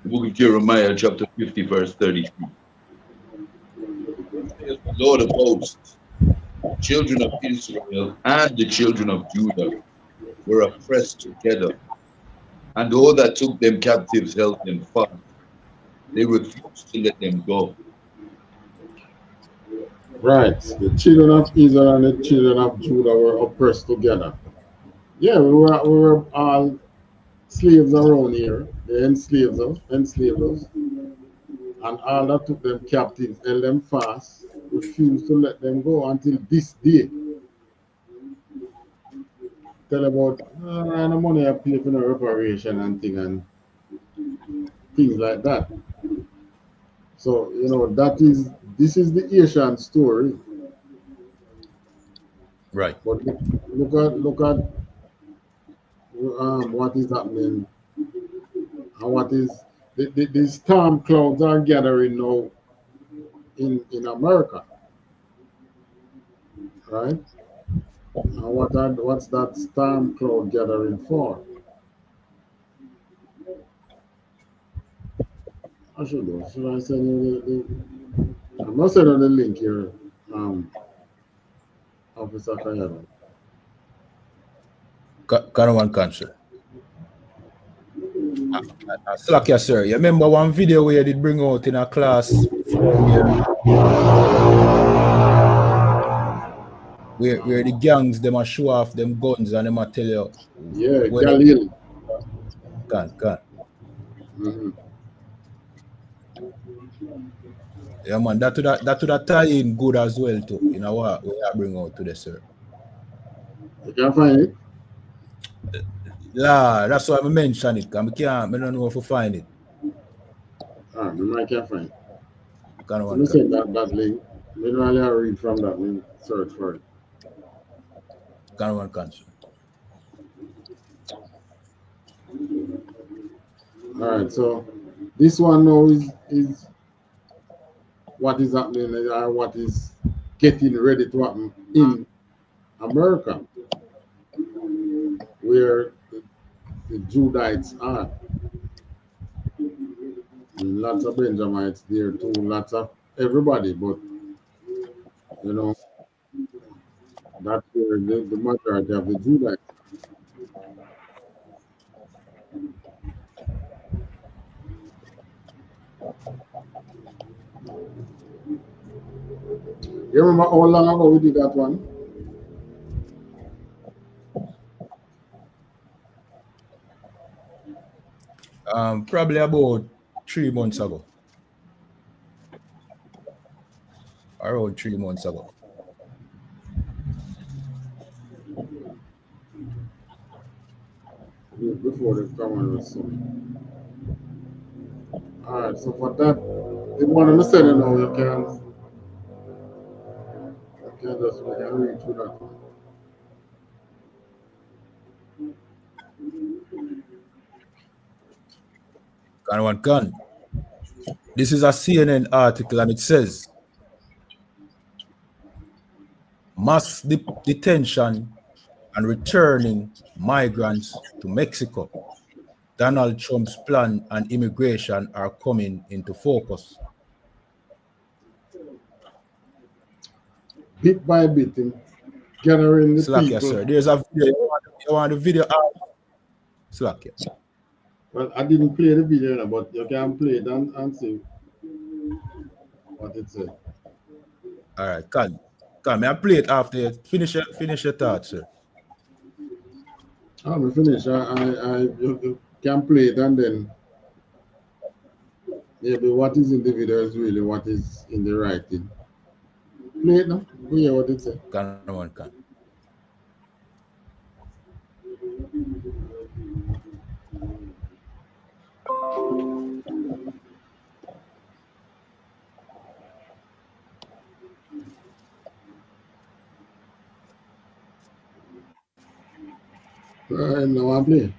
The book of Jeremiah, chapter 50, verse 33. The Lord of hosts, the children of Israel and the children of Judah were oppressed together, and all that took them captives held them fast. They refused to let them go. Right. The children of Israel and the children of Judah were oppressed together. Yeah, we were all slaves around here. They enslaved us. And all that took them captives, held them fast, refused to let them go until this day. Tell about the money I pay for the reparation and things like that. So you know this is the Asian story. Right. But look at what is happening and what is the storm clouds are gathering now in America, right? And what's that storm cloud gathering for? Should I send you I'm not sending the link here, Officer Kayado. Caravan Council. Slakia, sir. You remember one video where you did bring out in a class where the gangs them a show off them guns and them a tell you. Yeah, Galil. Mm-hmm. Yeah, man, that would tie in good as well too. You know what we are bring out today, sir. You can find it. Yeah, that's why I mention it. I don't know if I find it. I can't find it. Let me send that link. Meanwhile, I read from that link, search for it. Caravan Council. All right, so this one now is what is happening or what is getting ready to happen in America, where the Judites are. Lots of Benjamites there too, lots of everybody, but you know, that's where the majority of the Judites. You remember how long ago we did that one? Probably about 3 months ago. Around 3 months ago. Before the common was so. Alright, so for that, if you want to send it now, you can just read through that one. Gun. This is a CNN article and it says mass detention and returning migrants to Mexico. Donald Trump's plan and immigration are coming into focus. Bit by bit, gathering the Slack, people. yes, sir. There's a video. You want the video? Slack, yes. Well, I didn't play the video, but you can play it and see what it said. All right, can I play it after you finish your thoughts, sir? I'm finished. You can play it and then maybe what is in the video is really what is in the writing. Play it now. We hear what it said. Can. Now I play.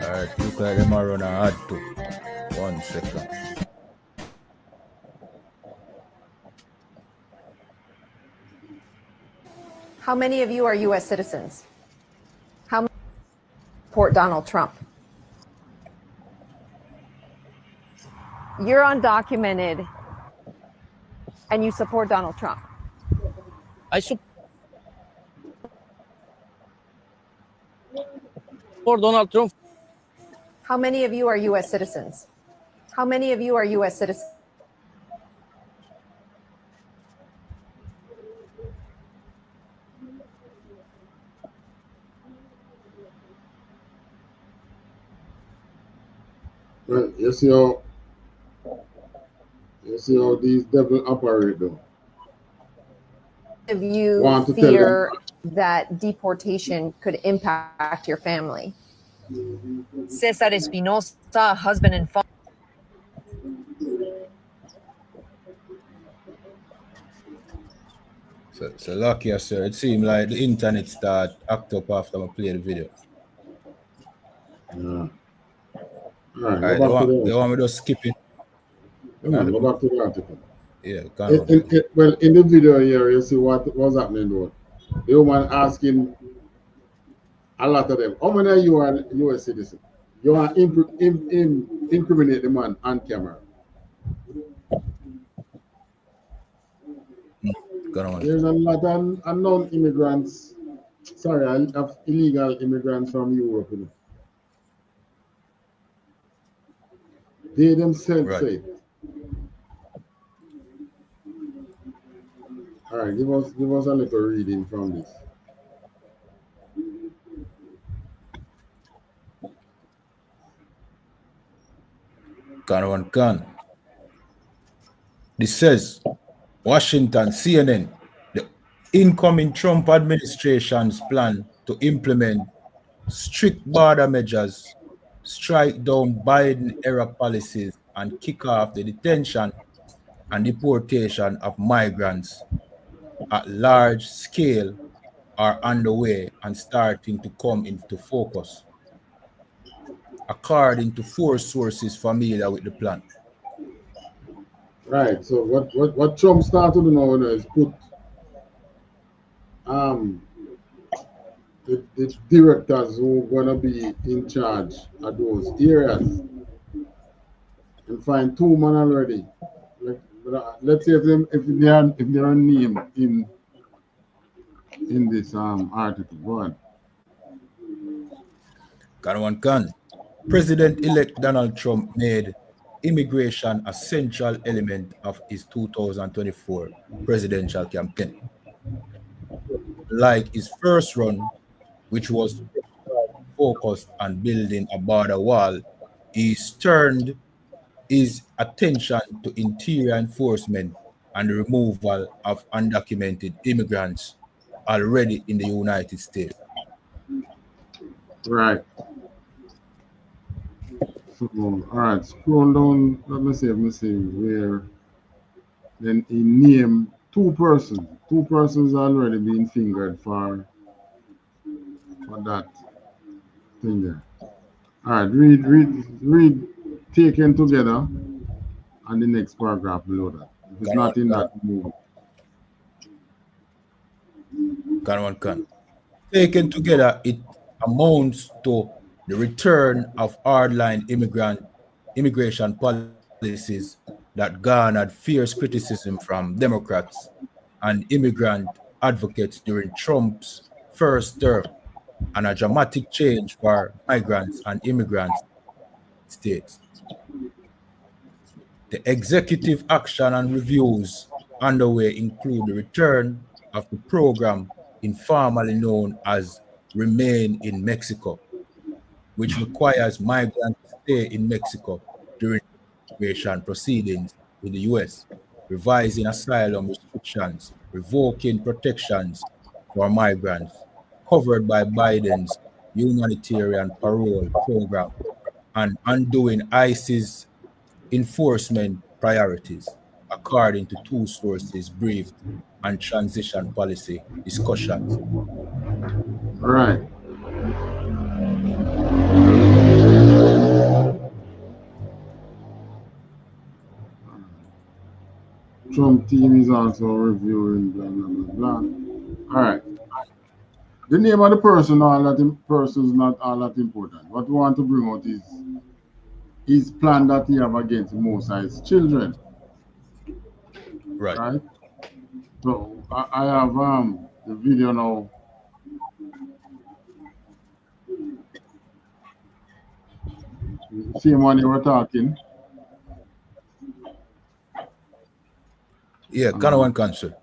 Alright, look like them are running hard too. 1 second. How many of you are U.S. citizens? How many support Donald Trump? You're undocumented and you support Donald Trump. I support Donald Trump. How many of you are U.S. citizens? How many of you are U.S. citizens? Well, you see how these devils operate though. Of you Want to fear that deportation could impact your family? Cesar Espinosa, husband and father. So lucky, sir. It seemed like the internet start act up after I play the video. Yeah. Alright, they want me to skip it. Go back to the article. Yeah, well, in the video here, you see what was happening though. The woman asking a lot of them, how many of you are U.S. citizens? You want to incriminate the man on camera. There's a lot of unknown immigrants, illegal immigrants from Europe. You know. They themselves say. All right, give us a little reading from this. Can. This says, Washington, CNN, the incoming Trump administration's plan to implement strict border measures, strike down Biden-era policies, and kick off the detention and deportation of migrants at large scale are underway and starting to come into focus, according to 4 sources familiar with the plan. Right. So what Trump started to do now is put the directors who are going to be in charge of those areas and find 2 men already. Let's see if they are named in this article. Go on. President-elect Donald Trump made immigration a central element of his 2024 presidential campaign. Like his first run, which was focused on building a border wall, he turned his attention to interior enforcement and the removal of undocumented immigrants already in the United States. Right. So, all right, scroll down. Let me see where. Then he named two persons. Two persons already being fingered for that thing there. All right, read taken together, and the next paragraph below that. If it's not in that, move. Taken together, it amounts to the return of hardline immigration policies that garnered fierce criticism from Democrats and immigrant advocates during Trump's first term, and a dramatic change for migrants and immigrants states. The executive action and reviews underway include the return of the program informally known as Remain in Mexico, which requires migrants to stay in Mexico during immigration proceedings in the U.S., revising asylum restrictions, revoking protections for migrants covered by Biden's humanitarian parole program, and undoing ICE's enforcement priorities, according to two sources briefed on transition policy discussions. Right. Trump team is also reviewing blah blah blah blah. All right. The name of the person, person is not all that important. What we want to bring out is his plan that he have against most of his children. Right. So I have the video now. Same one you were talking. Yeah, kind of one concert.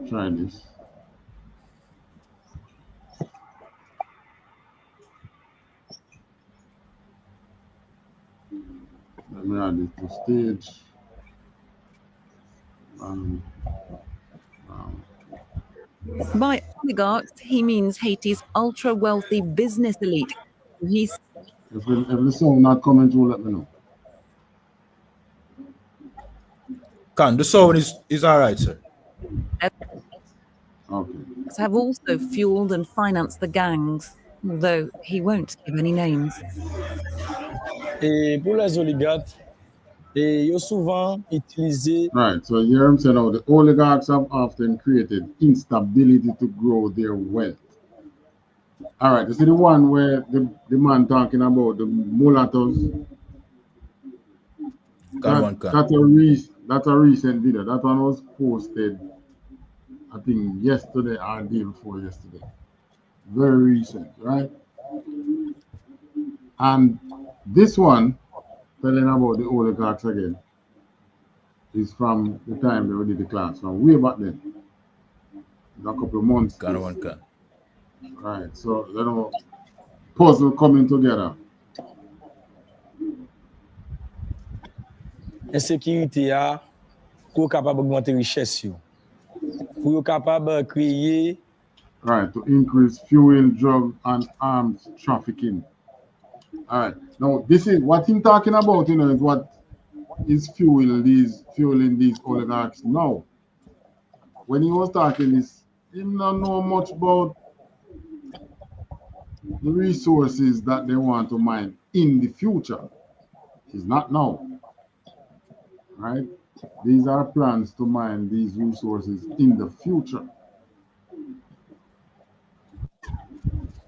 Try this. Let me add it to stage. By oligarchs, he means Haiti's ultra-wealthy business elite. He's If the sound not coming through, let me know. The sound is all right, sir. Okay. have also fueled and financed the gangs, although he won't give any names. Et pour les oligarques, ils ont souvent utilisé. Right, so you hear him say now the oligarchs have often created instability to grow their wealth. All right, you see the one where the man talking about the mulattoes? That's a recent video. That one was posted, I think, yesterday or the day before yesterday. Very recent, right? And this one, telling about the oligarchs again, is from the time they did the class, from way back then. A couple of months. Right, so you know, puzzle coming together. Insécurité a pour capable augmenter richesse yo. Pour capable créer. Right, to increase fuel, drug and arms trafficking. All right. Now this is what he's talking about, you know, is what is fueling these oligarchs now. When he was talking this, he didn't know much about the resources that they want to mine in the future. It's not now. Right? These are plans to mine these resources in the future.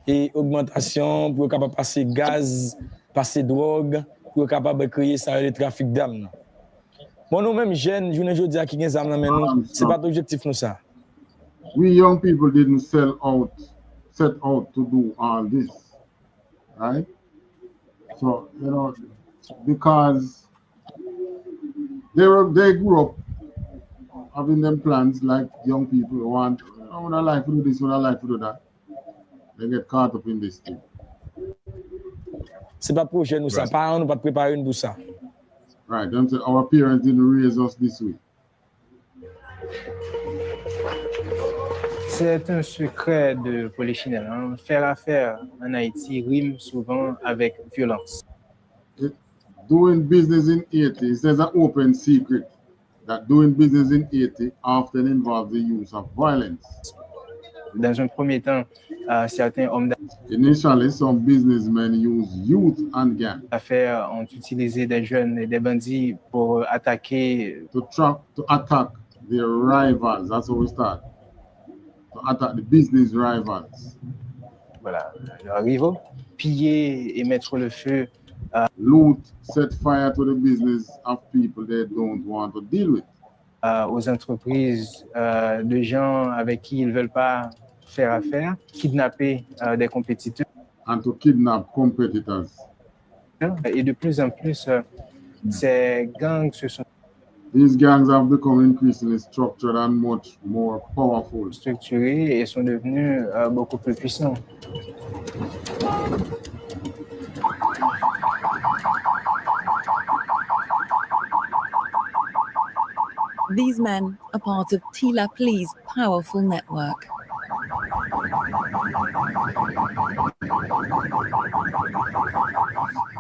Et augmentation pour capable passer gaz, passer drogue, pour capable créer ça le trafic d'armes. Bon nous même jeunes, journée jodi a qui gen armes mais nous, c'est pas l'objectif nous ça. We young people didn't sell out set out to do all this, right? So, you know, because they grew up having them plans like young people who want, I want to like to do this, I want to like to do that. They get caught up in this thing. C'est pas projet nous ça, parents nous pas préparer nous pour ça. Right, them say our parents didn't raise us this way. C'est un secret de Polichinelle. Hein. Faire affaire en Haïti rime souvent avec violence. Doing business in Haiti, it says an open secret that doing business in Haiti often involves the use of violence. Dans un premier temps, certains hommes Initially, some businessmen use youth and gangs d'affaires ont utilisé des jeunes et des bandits pour attaquer. To attack their rivals. That's how we start. To attack the business rivals. Voilà, leurs rivaux, piller et mettre le feu. Loot, set fire to the business of people they don't want to deal with. Aux entreprises de gens avec qui ils ne veulent pas faire affaire, kidnapper des compétiteurs. And to kidnap competitors. Et de plus en plus, ces gangs se sont. These gangs have become increasingly structured and much more powerful. Structurés et sont devenus beaucoup plus puissants. These men are part of Tilapli's powerful network.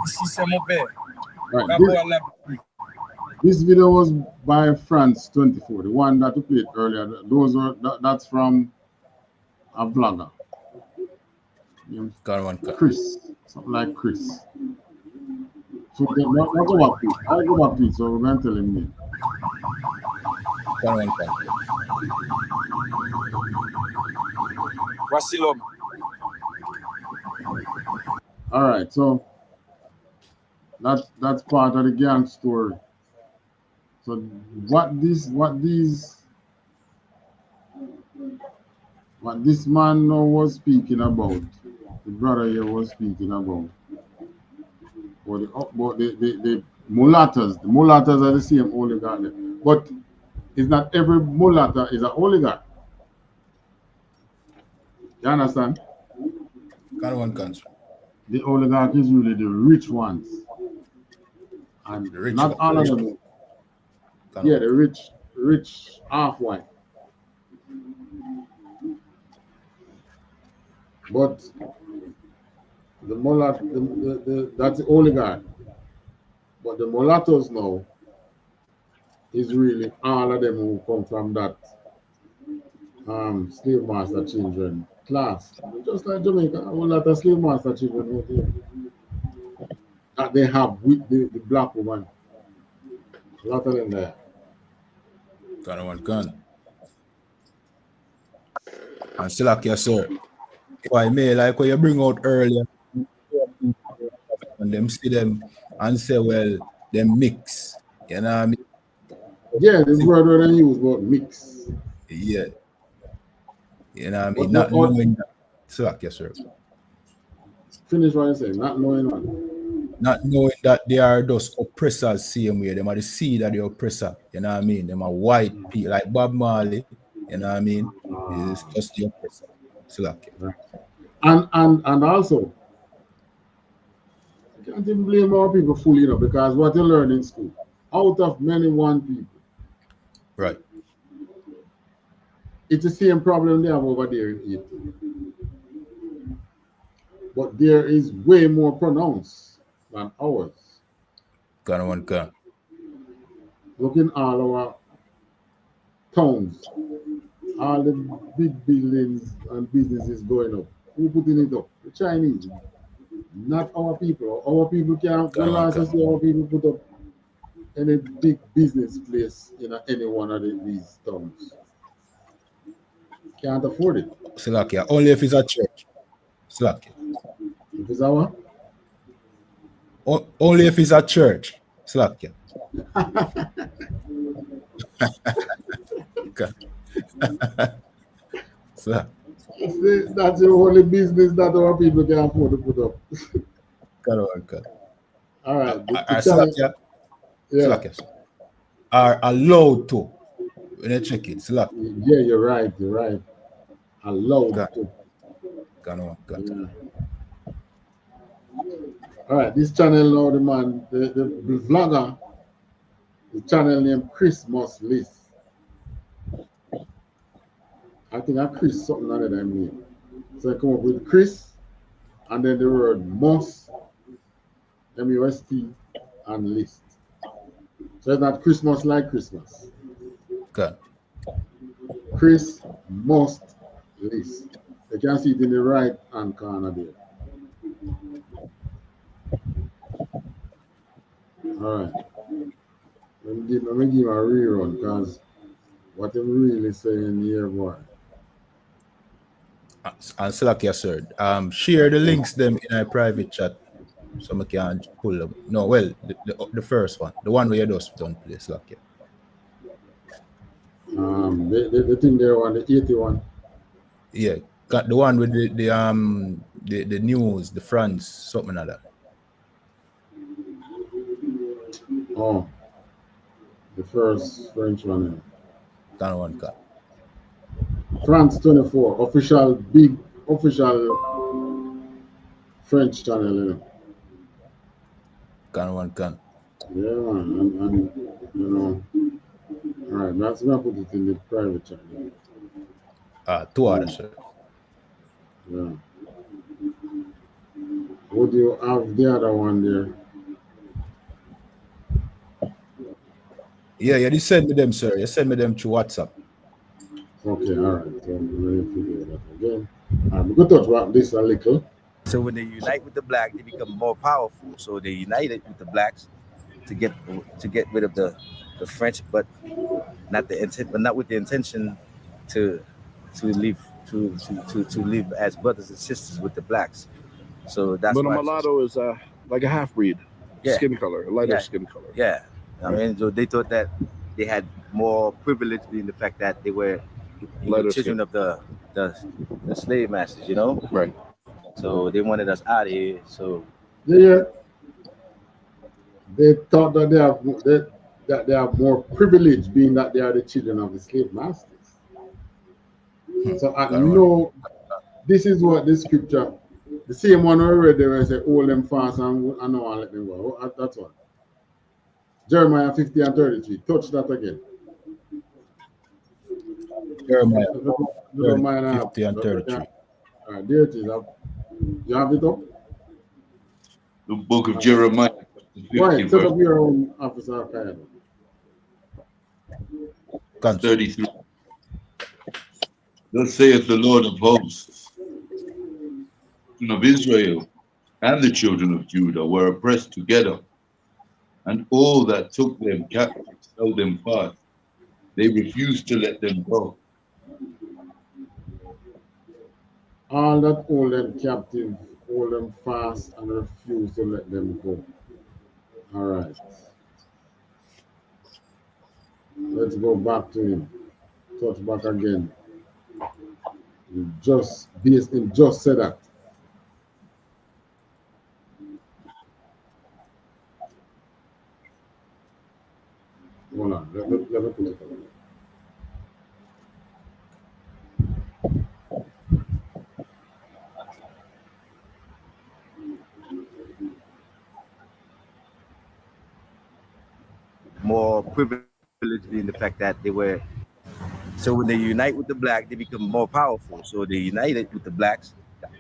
Ici, c'est mon père. Right. This video was by France 24, the one that you played earlier. That's from a vlogger. Chris, something like Chris. So I'll go back to it. So we're going to tell him name. Voici l'homme. All right, so that's part of the gang story. So what this man was speaking about, the brother here was speaking about, the mulattoes. The mulattoes are the same oligarch, but it's not every mulatta is an oligarch. You understand? One country. The oligarch is really the rich ones, and not all of them. Yeah, the rich half-white. But the mulatto, that's the oligarch. But the mulattoes now is really all of them who come from that slave master children class. Just like Jamaica, a lot of slave master children out there that they have with the black woman. A lot of them there. Gun. And still like yes, sir. If I may, like what you bring out earlier, and them see them and say, well, they mix. You know what I mean? Yeah, the word that I use about mix. Yeah. You know what I mean? Not knowing that. So like yes, sir. Finish what you're saying, not knowing what. Not knowing that they are just oppressors same way. They are the seed of the oppressor. You know what I mean? They are white people like Bob Marley. You know what I mean? It's just the oppressor. So like and also, I can't even blame our people fully, because what you learn in school, out of many one people. Right. It's the same problem they have over there in Haiti. But there is way more pronounced than ours. Gun. Look in all our towns, all the big buildings and businesses going up. Who putting it up? The Chinese, not our people. Our people can't. The last our people put up any big business place in any one of these towns. Can't afford it. Slovakia. Only if it's a church. Slovakia. If it's our? Only if it's a church. Slovakia. See, that's the only business that our people can afford to put up. All right. Slakia, Slakia, are allowed to. When you check it, Slakia. Yeah, you're right. You're right. Allowed to. Yeah. All right. This channel now, the man, the vlogger, the channel named Christmas List. I think I Chris something other than me. So I come up with Chris, and then the word must, M-U-S-T, and list. So it's not Christmas like Christmas. Good. Chris must list. You can see it in the right hand corner there. All right. Let me give him a rerun because what I'm really saying here, boy. And Slakia, sir, share the links them in a private chat so I can pull them. No, well, the first one, the one where you just don't play Slakia. The thing there on the 81. Yeah, got the one with the news, the France, something like that. Oh, the first French one. That one cut. France 24, big official French channel. You know. Can. Yeah, man, and you know. All right, that's gonna put it in the private channel. THAWADAH, sir. Yeah. Would you have the other one there? Yeah, you send me them, sir. You send me them through WhatsApp. Okay, all right. So let me figure that again. We're going to talk about this a little. So when they unite with the black, they become more powerful. So they united with the blacks to get rid of the French, but not with the intention to live as brothers and sisters with the blacks. So that's but why a mulatto is like a half breed, skin color, a lighter skin color. Yeah, I mean, so they thought that they had more privilege in the fact that they were children of the slave masters, you know. Right. So they wanted us out of here. So yeah, they thought that they have more privilege, being that they are the children of the slave masters. So I know this is what the scripture, the same one we read there, where say, hold them fast and I know I'll let them go. That's what. Jeremiah 50 and 33. Touch that again. Jeremiah 50 and 33. There it is. You have it up? The book of Jeremiah. Right, set up your own officer. 33. Thus saith the Lord of hosts, children of Israel and the children of Judah were oppressed together, and all that took them captive held them fast. They refused to let them go. All that hold them captive, hold them fast, and refuse to let them go. All right. Let's go back to him. Touch back again. He just said that. Hold on. Let me put it on. more privilege in the fact that they were. So when they unite with the black, they become more powerful. So they united with the blacks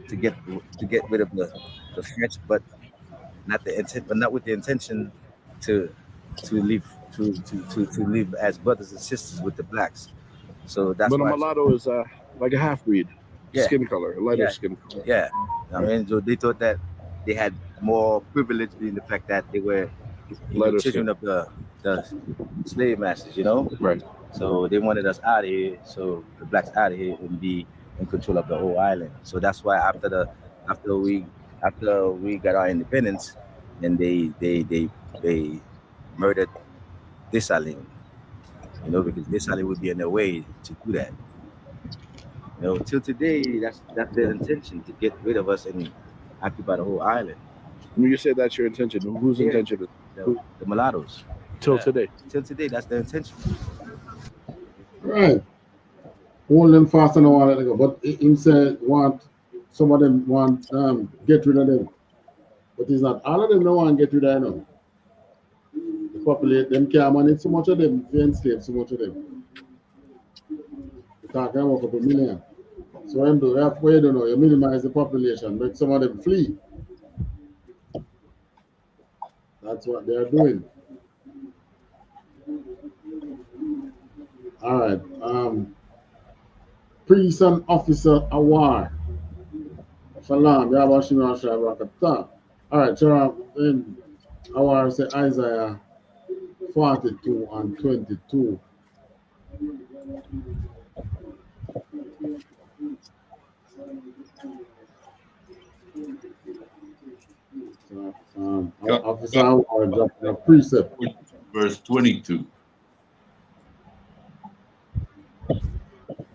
to get rid of the French, but not with the intention to live as brothers and sisters with the blacks. So that's but why a mulatto is like a half breed, skin color, a lighter skin color. Yeah, I mean, so they thought that they had more privilege in the fact that they were children of the slave masters, you know. Right. So they wanted us out of here, so the blacks out of here and be in control of the whole island. So that's why after we got our independence, then they murdered this island, you know, because this island would be in their way to do that. You know, till today, that's their intention, to get rid of us and occupy the whole island. When you say that's your intention, whose Yeah. intention is The mulattoes. till today? Till today, that's their intention. Right. Hold them fast and all that. But him say some of them want get rid of them. But it's not all of them don't want to get rid of them. The populate them can't manage so much of them, if you enslave so much of them. We're talking about a couple million. So what you don't know, you minimize the population, make some of them flee. That's what they're doing. All right. Priest and officer award. Shalom. All right, so award say Isaiah 42 and 22. So, officer award dropping a precept. Verse 22.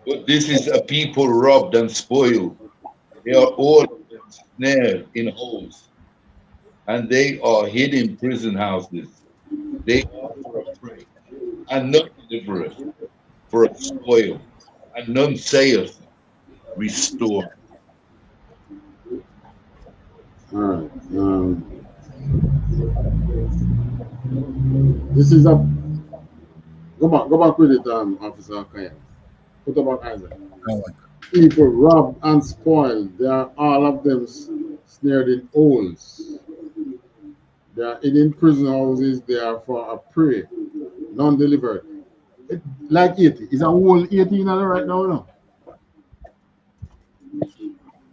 But this is a people robbed and spoiled. They are all snared in holes, and they are hid in prison houses. They are for a prey, and none delivereth, for a spoil, and none saith, restore. All right. This is a go back with it, Officer Kaya. Put about Isaac. People robbed and spoiled. They are all of them snared in holes. They are in prison houses. They are for a prey, none delivered. Like 80. Is a whole 18 right now, no?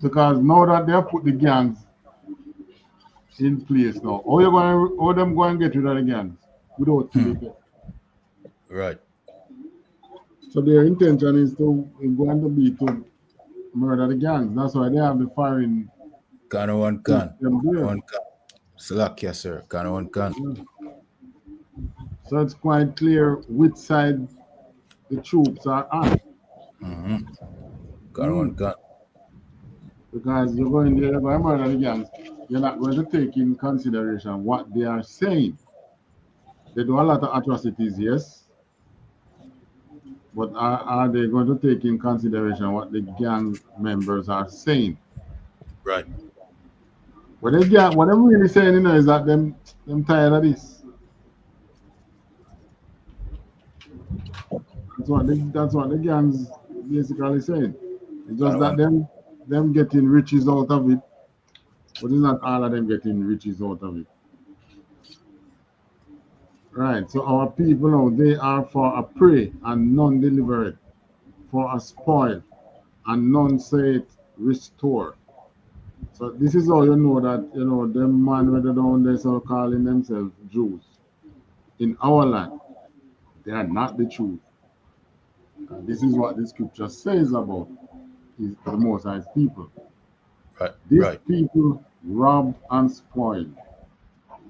Because now that they have put the gangs in place now, how them going to get rid of the gangs without killing them? Right. So their intention is to murder the gangs. That's why they have the firing. One can. Slack, yes, sir. One can. So it's quite clear which side the troops are on. One can. Because you're going there, by murder the gangs, you're not going to take in consideration what they are saying. They do a lot of atrocities, yes. But are they going to take in consideration what the gang members are saying? Right. What I'm really saying, is that them tired of this. That's what the gangs basically saying. It's just that them getting riches out of it, but it's not all of them getting riches out of it. Right, so our people now, they are for a prey and none deliver it, for a spoil and none say it restore. So this is how you know that, them man whether down there so calling themselves Jews in our land, they are not the truth. And this is what the scripture says about is the Most High's people. Right. These people rob and spoil.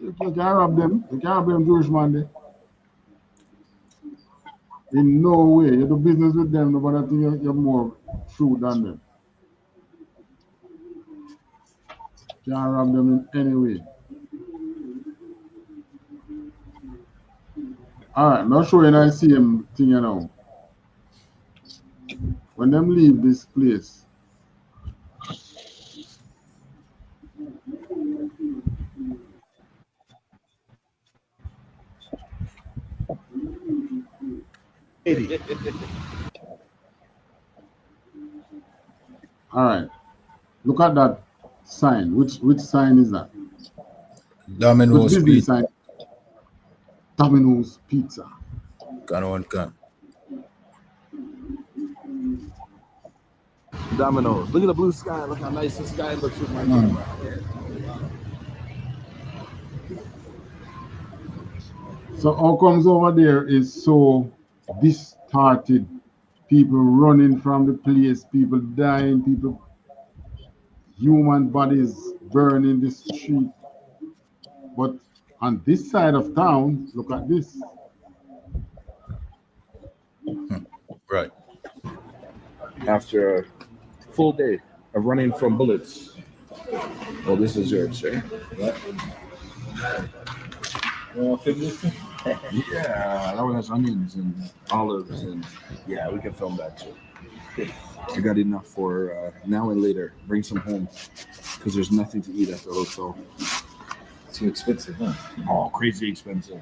You can't rob them. You can't blame Jewish man there. In no way. You do business with them, but I think you're more true than them. You can't rob them in any way. Alright, now showing I see him thing now. When them leave this place, all right, look at that sign. Which sign is that? Domino's Pizza. Sign? Domino's Pizza. One can. Domino's. Look at the blue sky. Look how nice the sky looks with my camera. So how comes over there is so distorted? People running from the place, people dying, human bodies burning the street. But on this side of town, look at this. Right. After full day of running from bullets. Oh, this is yours, sir. What? Yeah, that one has onions and olives and yeah, we can film that too. I got enough for now and later. Bring some home because there's nothing to eat at the hotel. Too expensive, huh? Oh, crazy expensive.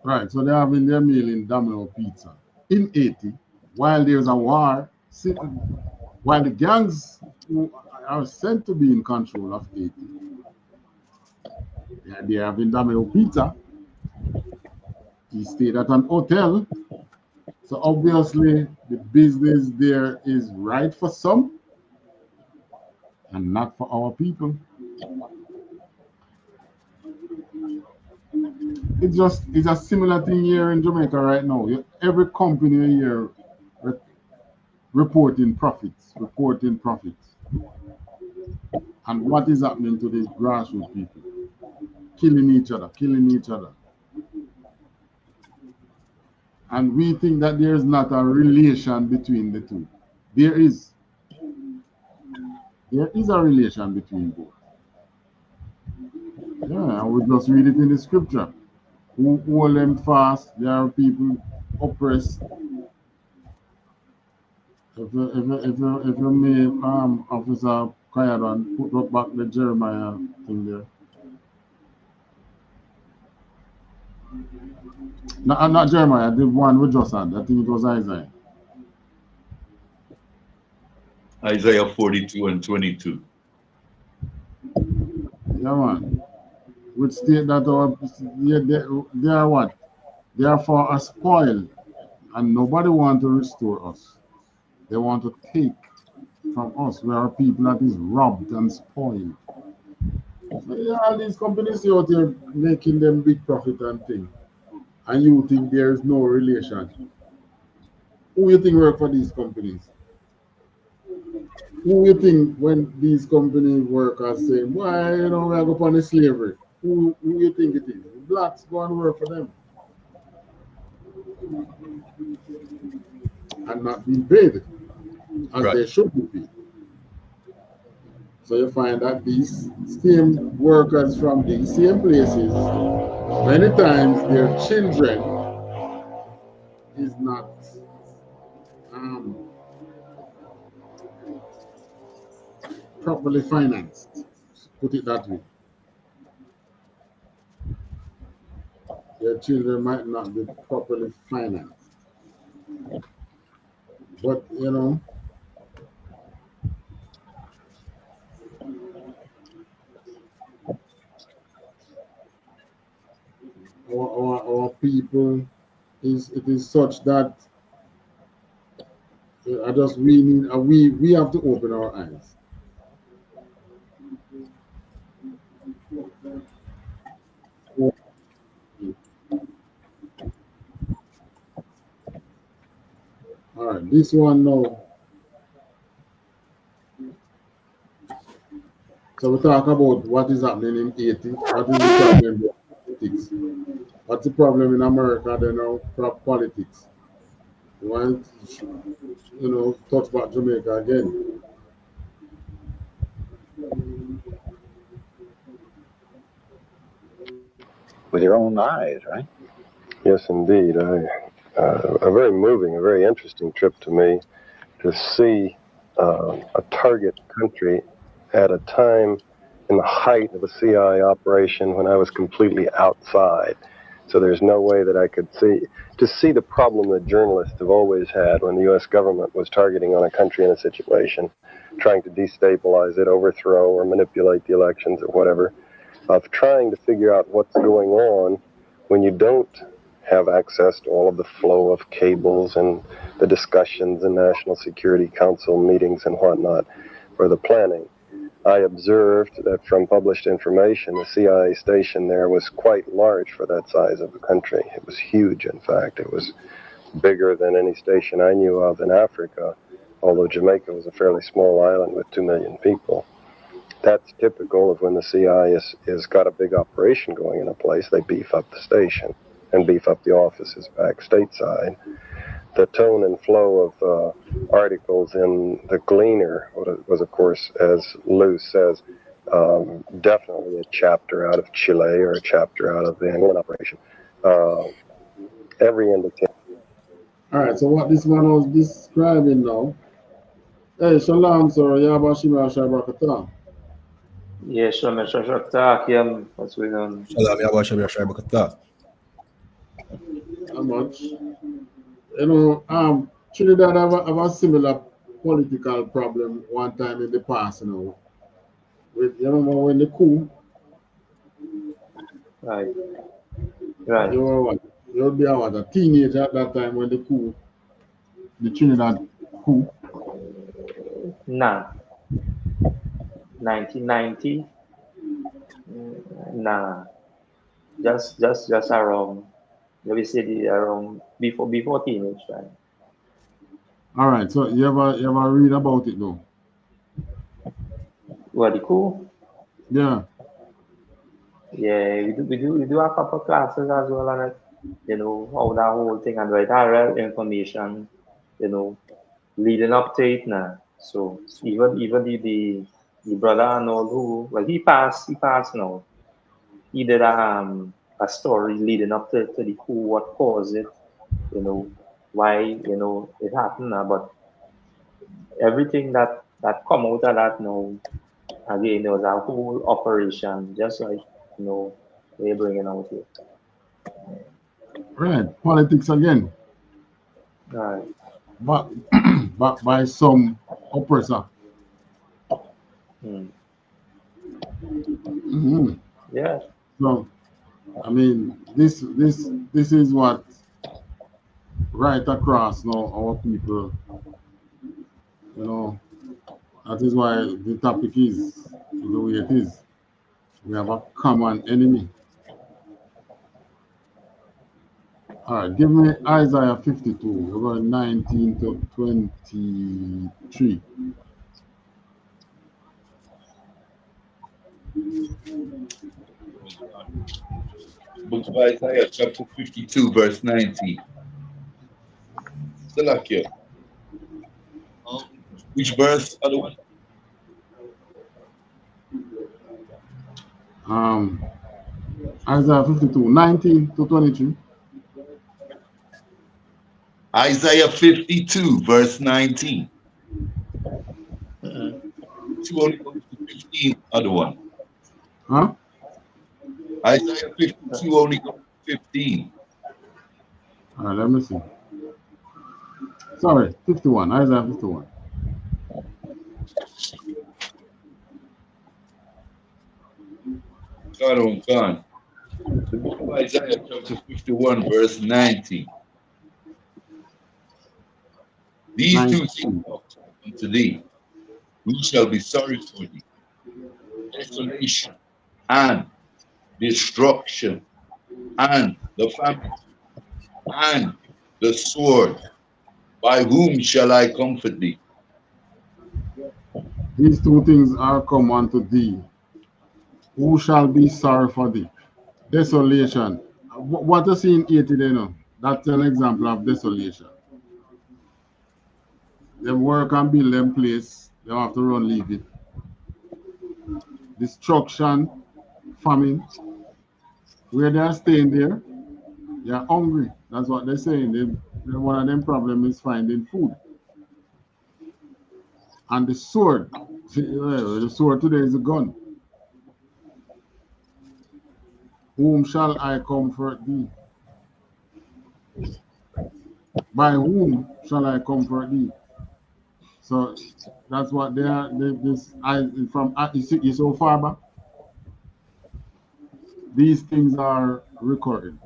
Right, so they're having their meal in Domino Pizza in Haiti while there's a war, while the gangs who are said to be in control of Haiti, they're having Domino Pizza. He stayed at an hotel, so obviously the business there is right for some and not for our people. It's a similar thing here in Jamaica right now. Every company here reporting profits. And what is happening to these grassroots people? Killing each other. And we think that there is not a relation between the two. There is a relation between both. Yeah, we just read it in the scripture. Who hold them fast, there are people oppressed. If you may, Officer Kayadan, put back the Jeremiah thing there. No, not Jeremiah, the one we just had. I think it was Isaiah. Isaiah 42 and 22. Yeah, man. Which state that they are what? They are for a spoil, and nobody want to restore us. They want to take from us. We are people that is robbed and spoiled. So yeah, these companies out there making them big profit and thing, and you think there is no relation. Who you think work for these companies? Who you think when these company workers say, why, we are going on slavery? Who you think it is? The blacks go and work for them. And not being paid as they should be paid. So you find that these same workers from these same places, many times their children is not properly financed, put it that way. Their children might not be properly financed. But, our people it is such that we have to open our eyes. All right, this one now. So we talk about what is happening in Haiti. What is the problem with politics? What's the problem in America? They know politics. You want, talk about Jamaica again. With your own eyes, right? Yes, indeed. A very moving, a very interesting trip to me to see a target country at a time in the height of a CIA operation when I was completely outside. So there's no way that I could see the problem that journalists have always had when the U.S. government was targeting on a country in a situation, trying to destabilize it, overthrow, or manipulate the elections or whatever, of trying to figure out what's going on when you don't have access to all of the flow of cables and the discussions in National Security Council meetings and whatnot for the planning. I observed that from published information, the CIA station there was quite large for that size of a country. It was huge, in fact. It was bigger than any station I knew of in Africa, although Jamaica was a fairly small island with 2 million people. That's typical of when the CIA has got a big operation going in a place. They beef up the station and beef up the offices back stateside. the tone and flow of articles in the Gleaner was, of course, as Lou says, definitely a chapter out of Chile or a chapter out of the Angolan operation. Every indication. All right, so what this man was describing now. Hey, Shalom, sir. Yabashima Shabrakata. Yeah, Shalom, Shalom, what's going on? Shalom, Yabashima Shabrakata. How much? You know, Trinidad have a similar political problem one time in the past, you know. With, you remember when the coup? Right. Right. You were what? You would be a teenager at that time when the coup, the Trinidad coup. Nah. 1990. Nah. Just around. Let me say around before teenage time. All right. So you ever read about it though? What, the coup? Yeah. Yeah, we do a couple classes as well on it. You know, how that whole thing and right real information, you know, leading up to it now. So even the brother and all who, well, he passed now. He did a story leading up to the who, what caused it, you know, why, you know, it happened now. But everything that come out of that now, again, there was a whole operation, just like, you know, they're bringing out here. Right. Politics again. Right. But by some oppressor. Mm-hmm. Yeah. So, I mean, this is what right across now our people, you know, that is why the topic is the way it is. We have a common enemy. All right, give me Isaiah 52, we're going 19 to 23. Book of Isaiah, chapter 52, verse 19. Salakia. Which verse are the one? Isaiah 52, 19 to 23. Isaiah 52, verse 19. Two only go to 15, other one. Huh? Isaiah 52 only go to 15. All right, let me see. Sorry, 51, Isaiah 51. Gone. The book of Isaiah, chapter 51, verse 19. These two things are unto thee. We shall be sorry for thee. Desolation and destruction and the famine and the sword. By whom shall I comfort thee? These two things are come unto thee. Who shall be sorry for thee? Desolation. What you see in 80 there now? That's an example of desolation. They work and build them place, they have to run leave it. Destruction, famine. Where they are staying there, they are hungry. That's what they're saying. One of them problems is finding food. And the sword. The sword today is a gun. Whom shall I comfort thee? By whom shall I comfort thee? So that's what they are. From you so far back. These things are recurring.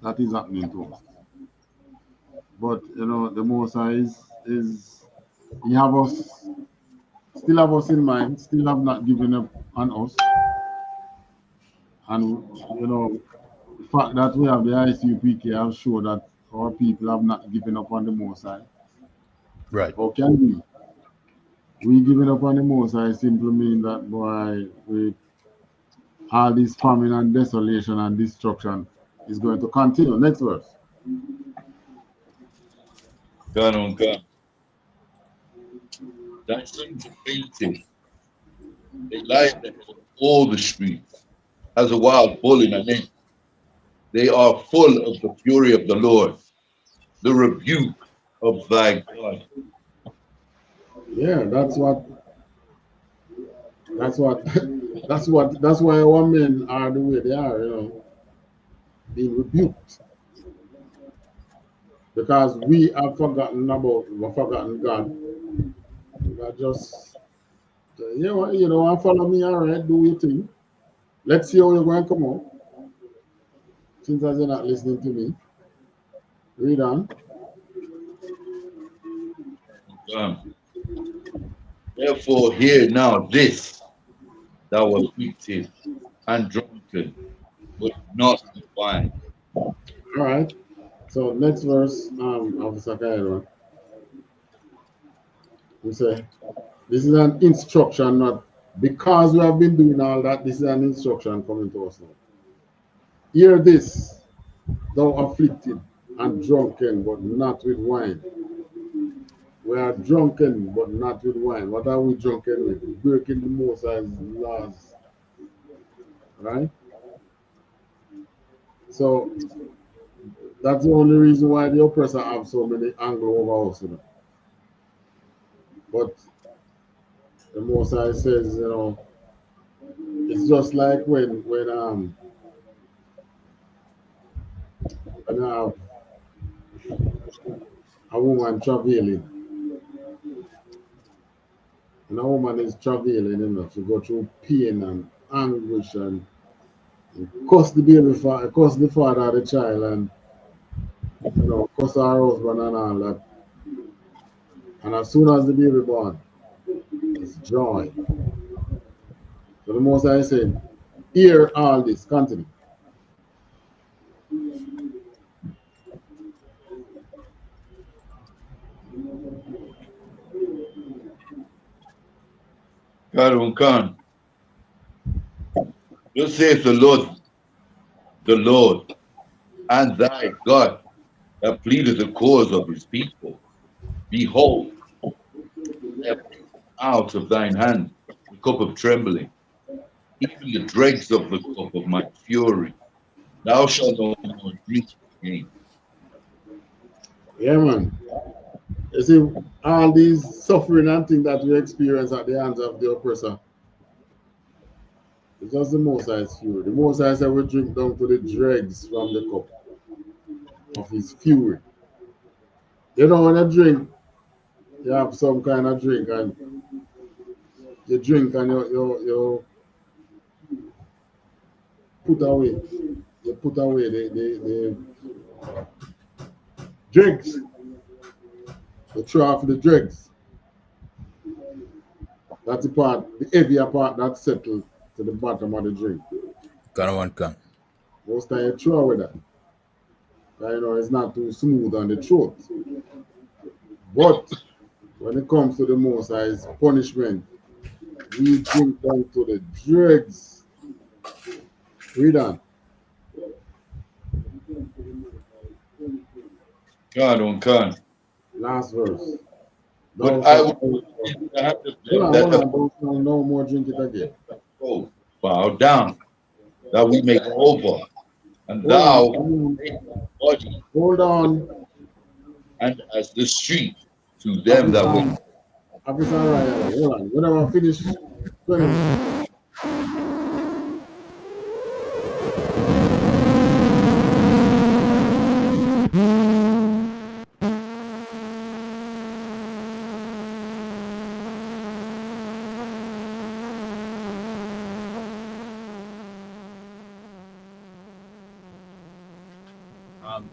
That is happening to us. But you know, the Most High is He have us, still have us in mind, still have not given up on us. And you know, the fact that we have the ISUPK have shown that our people have not given up on the Most High. Right. How can we? We giving up on the Most High simply mean that boy, all this famine and desolation and destruction is going to continue. Next verse. God on God. That scenes are painted. They lie in the head of all the streets as a wild bull in a net. They are full of the fury of the Lord, the rebuke of thy God. Yeah, that's why our men are the way they are, being rebuked. Because we have forgotten God. God just, follow me, all right, do your thing. Let's see how you're going to come out. Since you're not listening to me. Read on. Therefore, hear now this, thou was wicked and drunken, but not with wine. All right. So next verse, Officer Cairo. We say, this is an instruction, not because we have been doing all that, this is an instruction coming to us now. Hear this, thou afflicted and drunken, but not with wine. We are drunken, but not with wine. What are we drunken with? Breaking the Most High's laws. Right? So that's the only reason why the oppressor have so many angles over us. But the Most High says, it's just like when a woman travailing. And a woman is travailing, she go through pain and anguish and curse the father of the child and curse her husband and all that. And as soon as the baby born, it's joy. So the Most High said, hear all this. Continue. God on God. Thus saith the Lord, and thy God, that pleadeth the cause of his people. Behold, I have taken out of thine hand the cup of trembling, even the dregs of the cup of my fury. Thou shalt no more drink it again. Yeah, man. You see, all these suffering and things that we experience at the hands of the oppressor, it's just the Most High's fury. The Most High said we drink down to the dregs from the cup of his fury. You don't want to drink, you have some kind of drink and you drink and you put away the dregs. You throw off the dregs. That's the heavier part that settles to the bottom of the drink. Most time you throw away that. It's not too smooth on the throat. But when it comes to the Most High's punishment, we drink down to the dregs. Read on. God on God. Last verse. But I will have to no more drink it again. Oh, bow down, that we may go over, and thou body. Hold on. And as the street to them that went. Officer Ryan, hold on. Whenever I finish,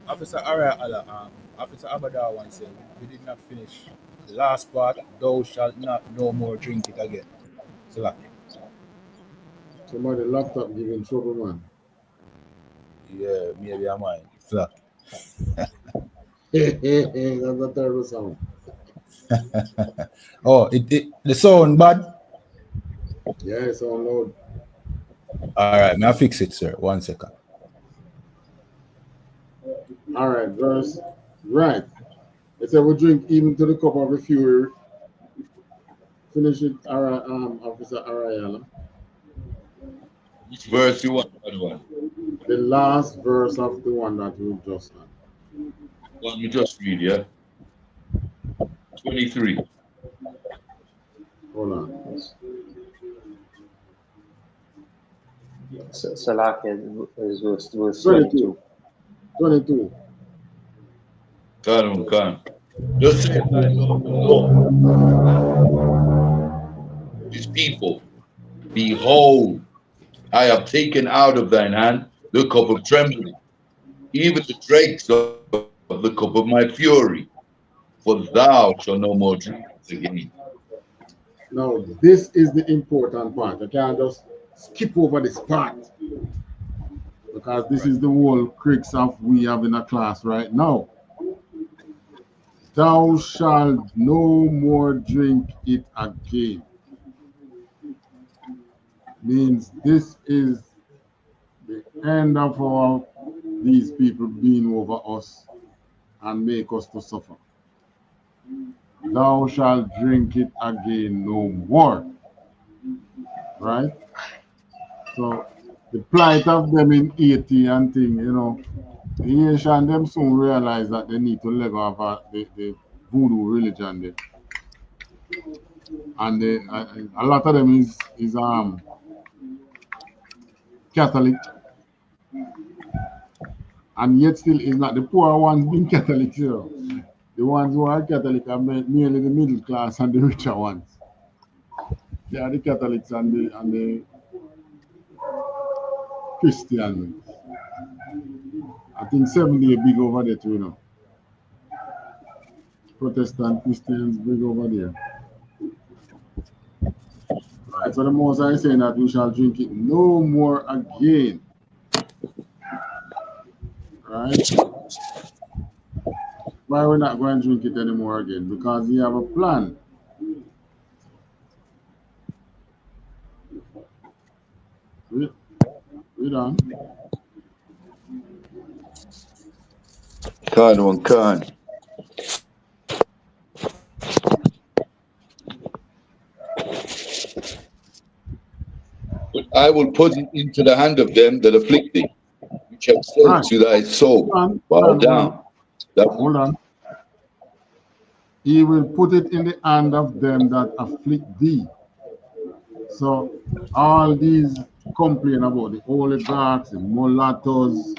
Officer Officer Abadar once said, we did not finish the last part, thou shalt not no more drink it again. So somebody laptop giving trouble, man. Yeah, maybe I might. Flat. That's a terrible sound. Oh, the sound bad? Yeah, it's on loud. All right, now fix it, sir. 1 second. All right, verse. Right. It said we drink even to the cup of the fury. Finish it, Officer Arayala. Which verse you want, by the way? The last verse of the one that we just had. Let me just read, yeah? 23. Hold on. Salak is verse 22. 22. Come. Just say, these people, behold, I have taken out of thine hand the cup of trembling, even the dregs of the cup of my fury, for thou shalt no more drink again. Now, this is the important part. I can't just skip over this part because this is the whole crux of we have in a class right now. Thou shalt no more drink it again. Means this is the end of these people being over us and make us to suffer. Thou shalt drink it again no more. Right? So the plight of them in 80 and thing, you know, the Haitian them soon realize that they need to let go of the voodoo religion there. And a lot of them is Catholic, and yet still is not the poor ones being Catholic, you know. The ones who are Catholic are merely the middle class and the richer ones. They are the Catholics and the Christians. I think 70 are big over there too, you know. Protestant Christians big over there. Right, so the Most High is saying that we shall drink it no more again. Right? Why we're not going to drink it anymore again? Because we have a plan. Read on. Khan. But I will put it into the hand of them that afflict thee, which have said to thy soul, bow down. Hold on. He will put it in the hand of them that afflict thee. So all these complain about the oligarchs, the mulattoes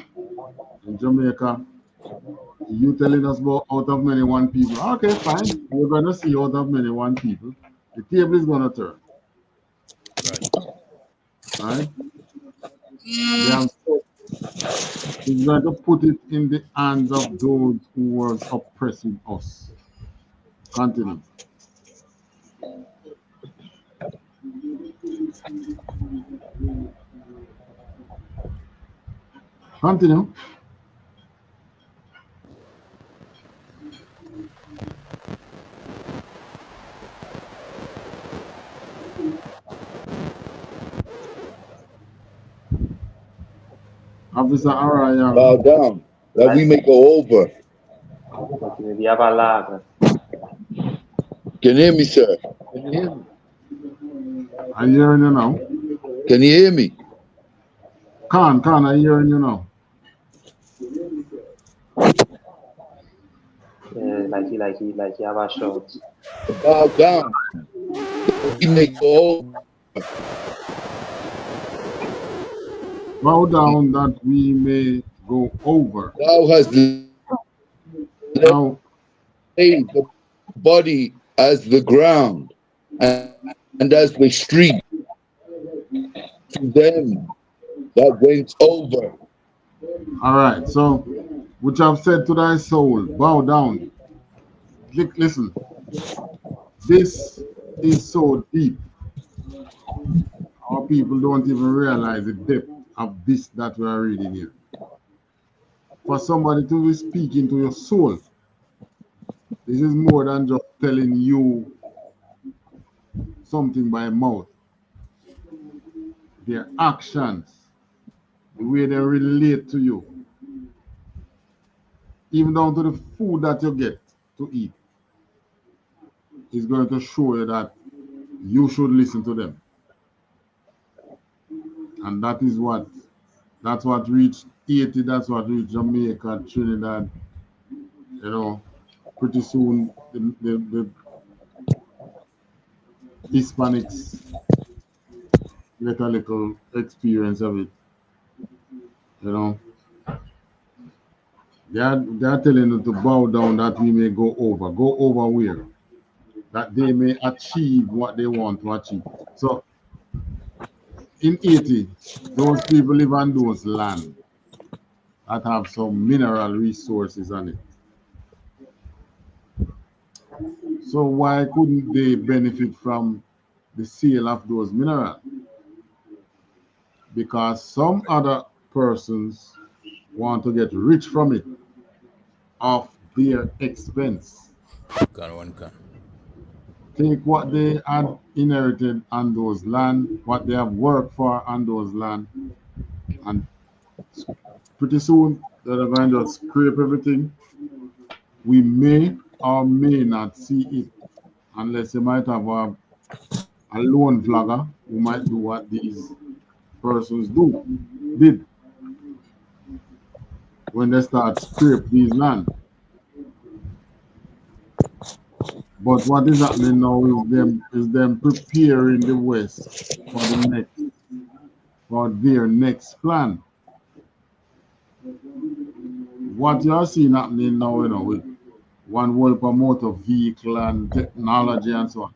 in Jamaica. You telling us about out of many one people. Okay, fine. We're going to see out of many one people. The table is going to turn. Right? He's going to put it in the hands of those who was oppressing us. Continue. Continue. Officer Araya. Bow down, that we may go over. Can you hear me, sir? Can you hear me? I'm hearing you now. Can you hear me? I'm hearing you now. Like you have a shout. Bow down, that we may go over. Bow down that we may go over. Thou hast laid the body as the ground and as the street to them that went over. All right, so which I've said to thy soul, bow down. Listen, this is so deep. Our people don't even realize the depth of this that we are reading here. For somebody to be speaking to your soul, this is more than just telling you something by mouth. Their actions, the way they relate to you, even down to the food that you get to eat is going to show you that you should listen to them. And that's what reached Haiti, that's what reached Jamaica, Trinidad. You know, pretty soon the Hispanics get a little experience of it. You know, they are telling you to bow down that we may go over. Go over where? That they may achieve what they want to achieve. So in Haiti, those people live on those land that have some mineral resources on it. So why couldn't they benefit from the sale of those minerals? Because some other persons want to get rich from it off their expense. Take what they had inherited on those land, what they have worked for on those land, and pretty soon they're going to scrape everything. We may or may not see it unless you might have a lone vlogger who might do what these persons did when they start scrape these land. But what is happening now is them preparing the West for their next plan. What you are seeing happening now, you know, with one world per motor vehicle and technology and so on.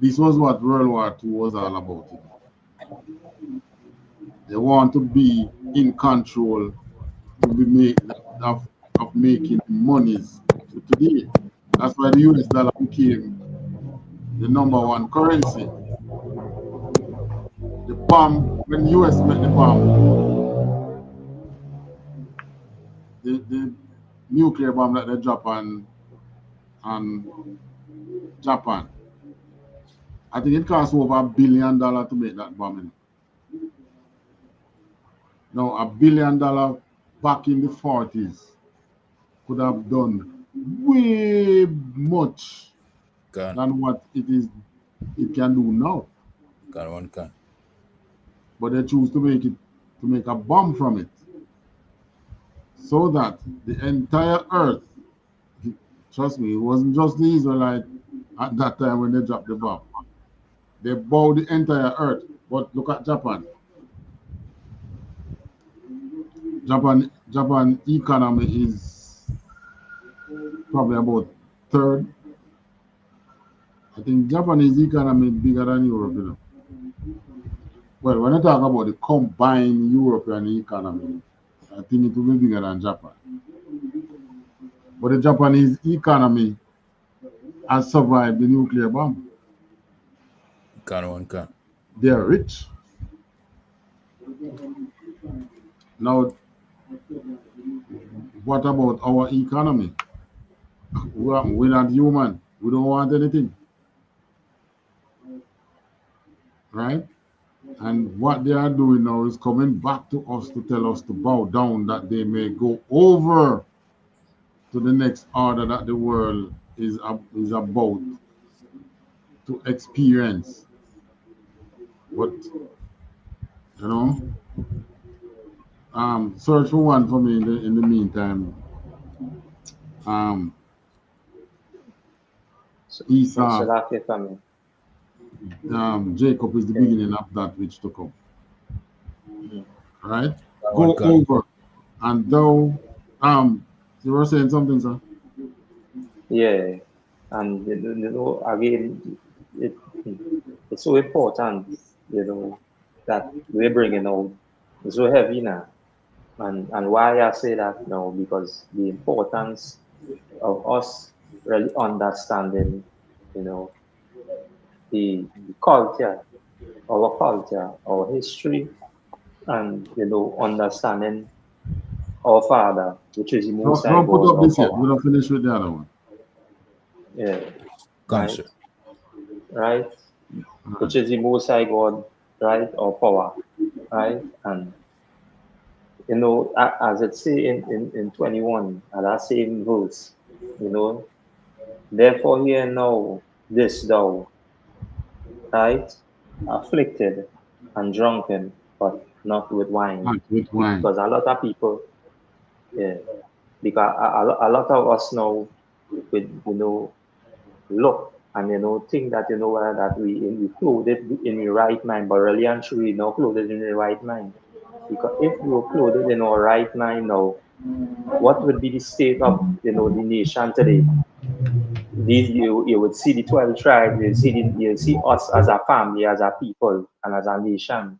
This was what World War II was all about. They want to be in control of making monies today. That's why the US dollar became the #1 currency. The bomb, when the US made the bomb, the nuclear bomb that they dropped on Japan, I think it cost over $1 billion to make that bomb. Now, $1 billion back in the 40s could have done way much than what it can do now. But they choose to make a bomb from it, so that the entire earth, trust me, it wasn't just the Israelite at that time when they dropped the bomb. They bowed the entire earth. But look at Japan. Japan economy is probably about third. I think Japanese economy is bigger than Europe, you know. Well, when I talk about the combined European economy, I think it will be bigger than Japan. But the Japanese economy has survived the nuclear bomb. They are rich. Now, what about our economy? We're not human. We don't want anything. Right? And what they are doing now is coming back to us to tell us to bow down, that they may go over to the next order that the world is about to experience. But, you know, search for one for me in the meantime. Esau, Jacob is the beginning of that which to come. Right? Go over. And thou, you were saying something, sir? Yeah. And, you know, again, it's so important, you know, that we're bringing out. It's so heavy now. And why I say that now, because the importance of us really understanding, you know, the culture, our history, and, you know, understanding our Father, which is the Most High God. Don't put up this yet. We're not finished with the other one. Yeah. Right? Which is the Most High God, right? Or power, right? And, you know, as it say in 21, and that same verse, you know, Therefore hear now this thou, right? Afflicted and drunken, but not with wine. Not with wine. Because a lot of people, yeah, because a lot of us now, with, look and, think that, that we clothed in the right mind, but really and truly not clothed in the right mind. Because if we were clothed in our right mind now, what would be the state of, the nation today? You would see the 12 tribes, you see us as a family, as a people, and as a nation.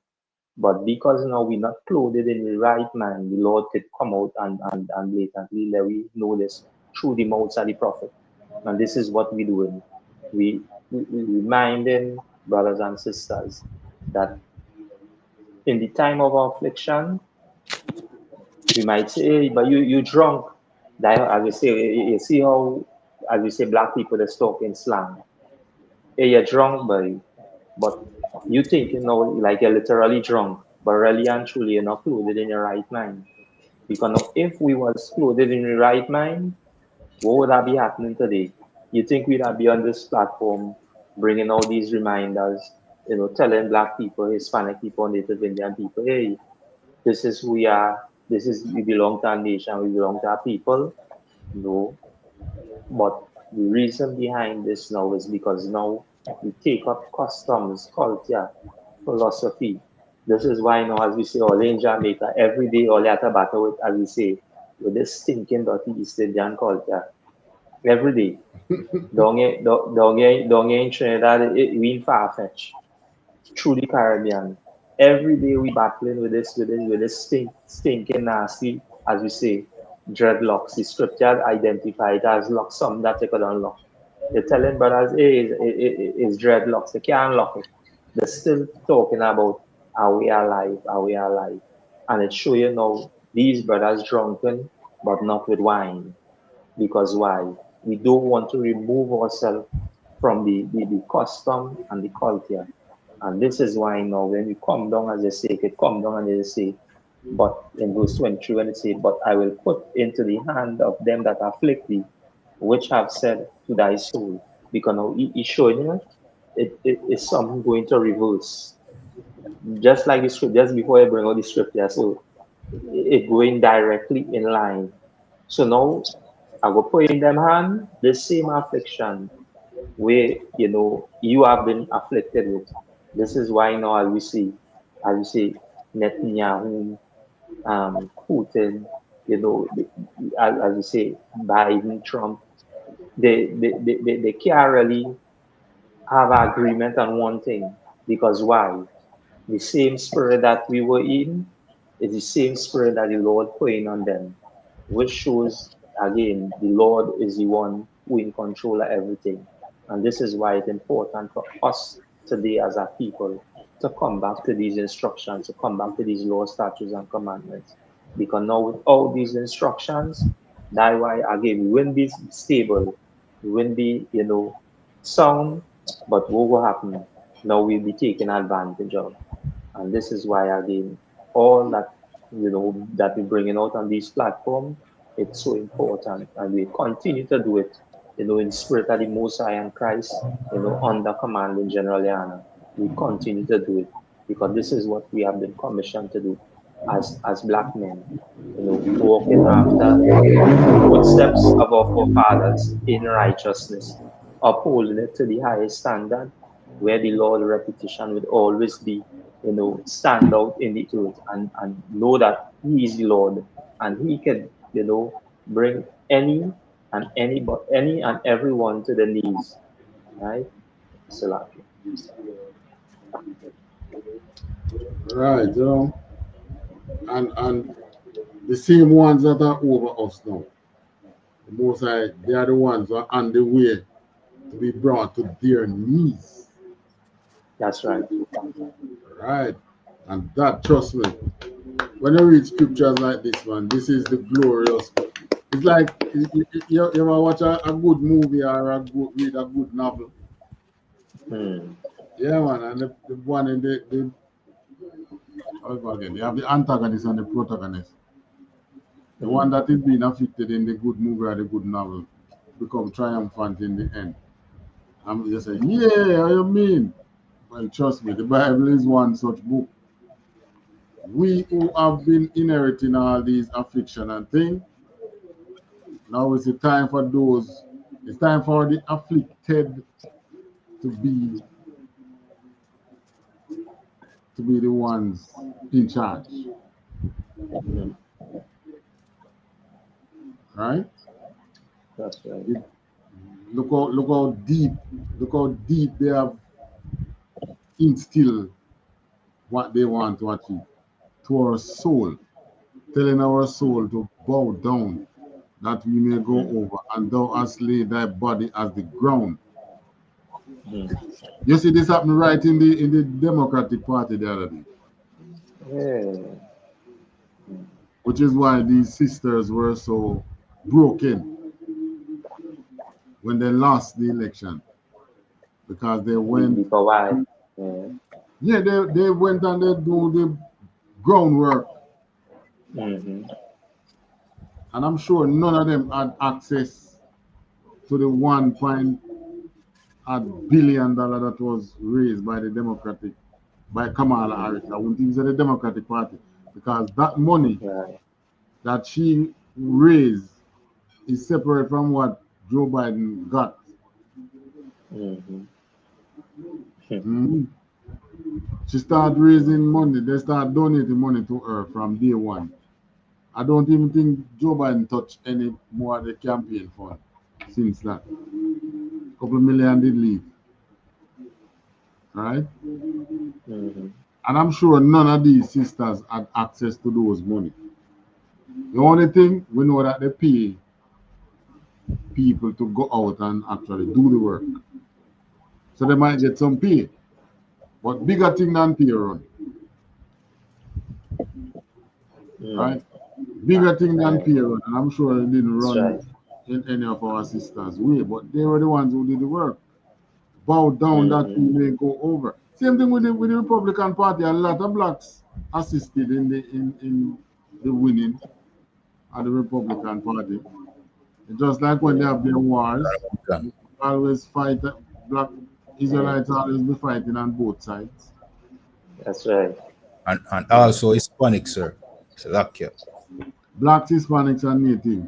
But because now we're not clothed in the right mind, the Lord could come out and blatantly let we know this through the mouths of the prophet. And this is what we're doing. We reminding brothers and sisters that in the time of affliction, we might say, hey, but you drunk. That, as we say, you see how, as we say, black people they talk in slang. Hey, you're drunk, but you think, like you're literally drunk, but really and truly you're not clothed in your right mind. Because now, if we was clothed in the right mind, what would that be happening today? You think we'd be on this platform bringing all these reminders, telling black people, Hispanic people, Native Indian people, hey, this is who we are, we belong to our nation, we belong to our people. No. But the reason behind this now is because now we take up customs, culture, philosophy. This is why now, as we say, all in Jamaica, every day, all at a battle with, as we say, with this stinking dirty East Indian culture. Every day. Down here in Trinidad, we in far-fetched. Through the Caribbean. Every day we battling with this stinking nasty, as we say, dreadlocks. The scripture identified as lock, some that they could unlock. They're telling brothers, hey, it's dreadlocks. They can't unlock it. They're still talking about how we are alive, how we are alive. And it show you now, these brothers drunken, but not with wine. Because why? We don't want to remove ourselves from the custom and the culture. And this is why now when we come down, as they say, it come down and they say, but in verse 23, when it say, but I will put into the hand of them that afflict thee, which have said to thy soul. Because now he's showing you it's something going to reverse. Just like the script, just before I bring out the scripture, so it going directly in line. So now I will put in them hand the same affliction where you have been afflicted with. This is why now as we say, Netanyahu, Putin, as we say, Biden, Trump, they can't really have agreement on one thing. Because why? The same spirit that we were in is the same spirit that the Lord put in on them, which shows again the Lord is the one who in control of everything. And this is why it's important for us today as a people to come back to these instructions, to come back to these laws, statutes, and commandments. Because now with all these instructions, that's why again we wouldn't be stable, we wouldn't be, sound, but what will happen? Now we'll be taken advantage of. And this is why again, all that that we're bringing out on these platforms, it's so important. And we continue to do it, in spirit of the Most High and Christ, under command in General YAHANNA. We continue to do it because this is what we have been commissioned to do as black men, walking after the footsteps of our forefathers in righteousness, upholding it to the highest standard, where the Lord's reputation would always be, stand out in the earth and know that He is the Lord and He can, bring any and everyone to the knees, right? Salam. Right, and the same ones that are over us now, the Most High, they are the ones who are on the way to be brought to their knees. That's right. Right. And that, trust me, when you read scriptures like this, man, this is the glorious. It's like you ever watch a good movie or read a good novel. Yeah, man, and the one in the again, they have the antagonist and the protagonist. The one that is being afflicted in the good movie or the good novel become triumphant in the end. I'm just saying, yeah, how you mean? Well, trust me, the Bible is one such book. We who have been inheriting all these affliction and things, now it's the time for those, it's time for the afflicted to be the ones in charge. Right? That's right. Look how deep they have instilled what they want to achieve to our soul, telling our soul to bow down that we may go over, and thou hast laid thy body as the ground. You see this happening right in the Democratic Party the other day. Which is why these sisters were so broken when they lost the election, because they went. Yeah, they went and they do the groundwork. And I'm sure none of them had access to the $1 billion that was raised by the Democratic, by Kamala Harris. I wouldn't even say the Democratic Party, because that money that she raised is separate from what Joe Biden got. She started raising money. They start donating money to her from day one. I don't even think Joe Biden touched any more of the campaign fund since that. A couple of million did leave. Right? And I'm sure none of these sisters had access to those money. The only thing, we know that they pay people to go out and actually do the work. So they might get some pay. But bigger thing than pay run. Right? Bigger thing than pay run. And I'm sure it didn't run in any of our sisters' way, but they were the ones who did the work. Bow down that we may go over. Same thing with the Republican Party. A lot of blacks assisted in the winning of the Republican Party. Just like when they have their wars, always fight. Black Israelites always be fighting on both sides. That's right. And also Hispanic, sir. Slovakia. Blacks, Hispanics, and Native.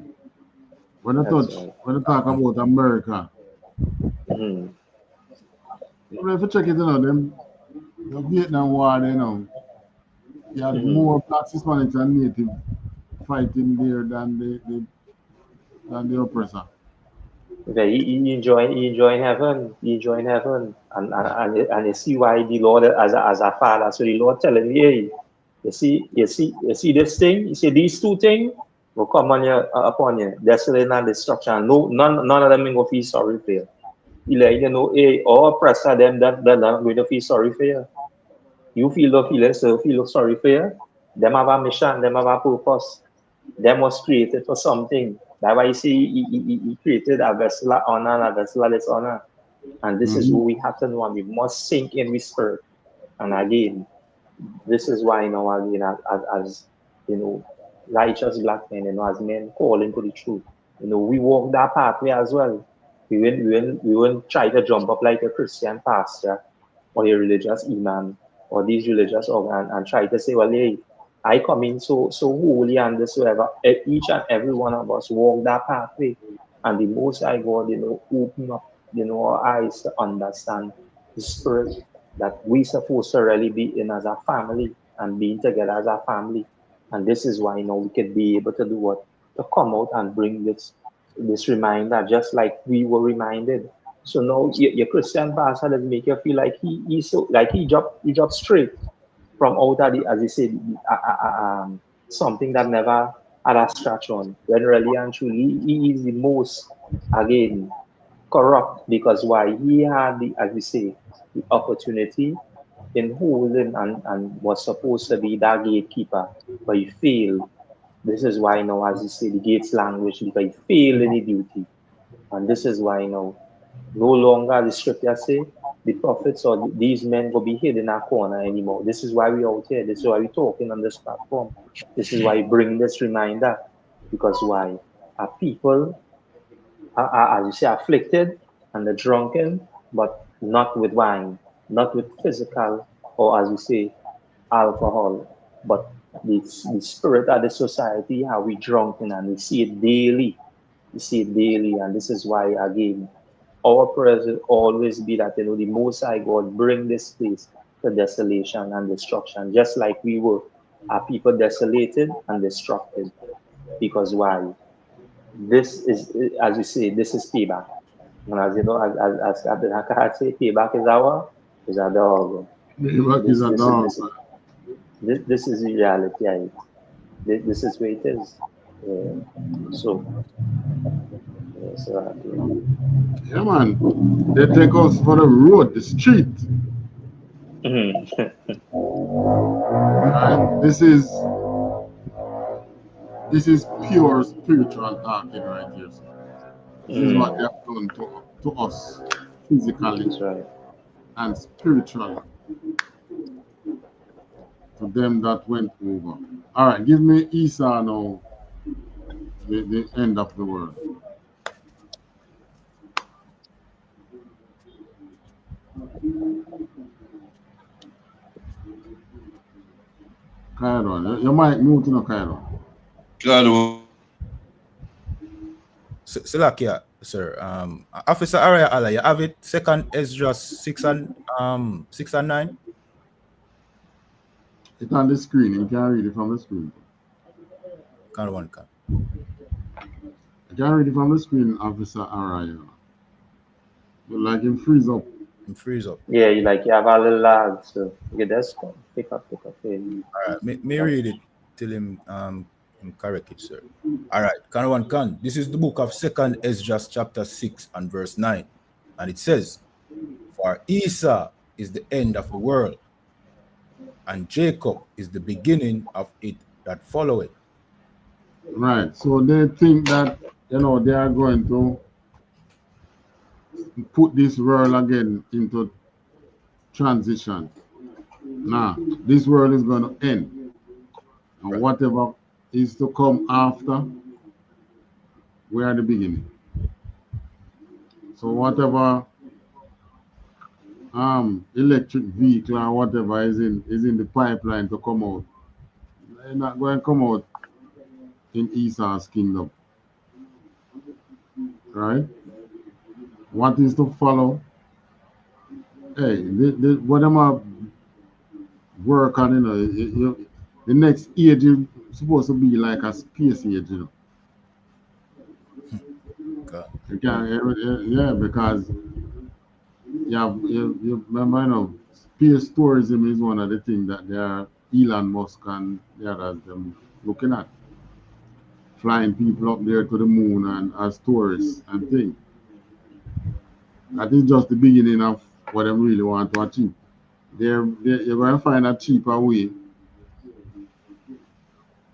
When I talk about America, if you check it out, the Vietnam War, you had more blacks, Hispanics, and Native fighting there than the oppressor. Okay, he enjoy heaven, and you see why the Lord as a father. So the Lord telling me, hey, you see this thing, you see these two things will come on you upon you, desolation and destruction. None of them will feel sorry for you. Hey, all oppressor them that not going to feel sorry for you. You feel the feeling, so feel sorry for you. Them have a mission, them have a purpose. Them was created for something. That's why you see he created a vessel of honor and a vessel of dishonor. And this is who we have to know, and we must sink in with spirit. And again, this is why, again, as righteous black men, as men calling to the truth, we walk that pathway as well. We won't try to jump up like a Christian pastor or a religious imam or these religious organ and try to say, well, hey, I come in so holy and this whatever. Each and every one of us walk that pathway, and the Most High God, open up, our eyes to understand the spirit that we supposed to really be in as a family and being together as a family. And this is why, we can be able to do what? To come out and bring this reminder, just like we were reminded. So now your Christian pastor doesn't make you feel like he dropped straight from out of the, as you said, something that never had a scratch on. When really and truly, he is the most, again, corrupt, because why? He had the, as we say, the opportunity in holding and was supposed to be that gatekeeper, but he failed. This is why now, as you say, the gates language, because he failed in the duty. And this is why now, no longer the scripture say the prophets or these men will be hid in our corner anymore. This is why we out here. This is why we're talking on this platform. This is why we bring this reminder. Because why? Our people as you say, afflicted and the drunken, but not with wine, not with physical, or as we say, alcohol, but the spirit of the society, how we drunken, and we see it daily. We see it daily, and this is why, again, our prayers will always be that, the Most High God bring this place to desolation and destruction, just like we were a people desolated and destructed. Because why? This is, as you say, this is payback. And as you know, as Captain Hakkad say, payback is a dog. Payback is a dog. This is the reality. Right? This is where it is. So, yeah, man. They take us for the road, the street. And this is pure spiritual talking right here. This is what they have done to us physically and spiritually. To them that went over. All right, give me Esau now, the end of the world. Cairo, your mic mute no Cairo. Cairo. Silakia, sir. Officer Araya Allah, you have it. Second Ezra 6 and 9. It's on the screen. You can read it from the screen. Can one can. You can read it from the screen, Officer Araya. You like him freeze up. Freeze up. Yeah, you have a little lag, so you just pick up. All right, me read it till him correct it, sir. All right, can. This is the book of 2nd Ezra chapter 6 and verse 9, and it says, "For Esau is the end of the world, and Jacob is the beginning of it that followeth." Right. So they think that they are going to put this world again into transition. Now, this world is going to end. And whatever is to come after, we are the beginning. So whatever electric vehicle or whatever is in the pipeline to come out, they're not going to come out in Esau's kingdom. Right? What is to follow? Hey, what am I work on? The next age is supposed to be like a space age, Yeah, because you remember, space tourism is one of the things that Elon Musk and the others them looking at. Flying people up there to the moon and as tourists and things. That is just the beginning of what they really want to achieve. You're going to find a cheaper way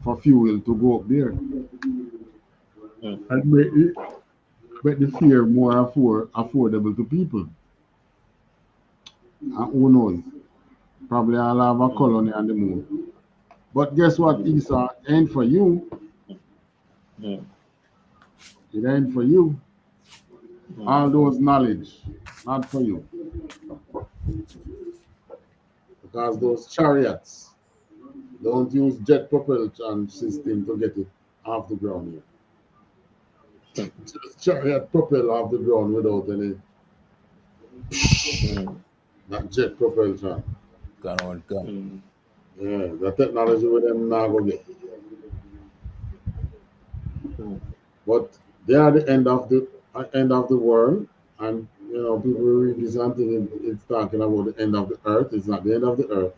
for fuel to go up there. And make the fare more affordable to people. And who knows? Probably I'll have a colony on the moon. But guess what, Esau? Ain't for you. It ain't for you. All those knowledge, not for you. Because those chariots don't use jet propulsion system to get it off the ground here. Just chariot propel off the ground without any not jet propulsion. Gun. Yeah, the technology with them now go get. But they are the end of the world, and people read this and think it's talking about the end of the earth. It's not the end of the earth.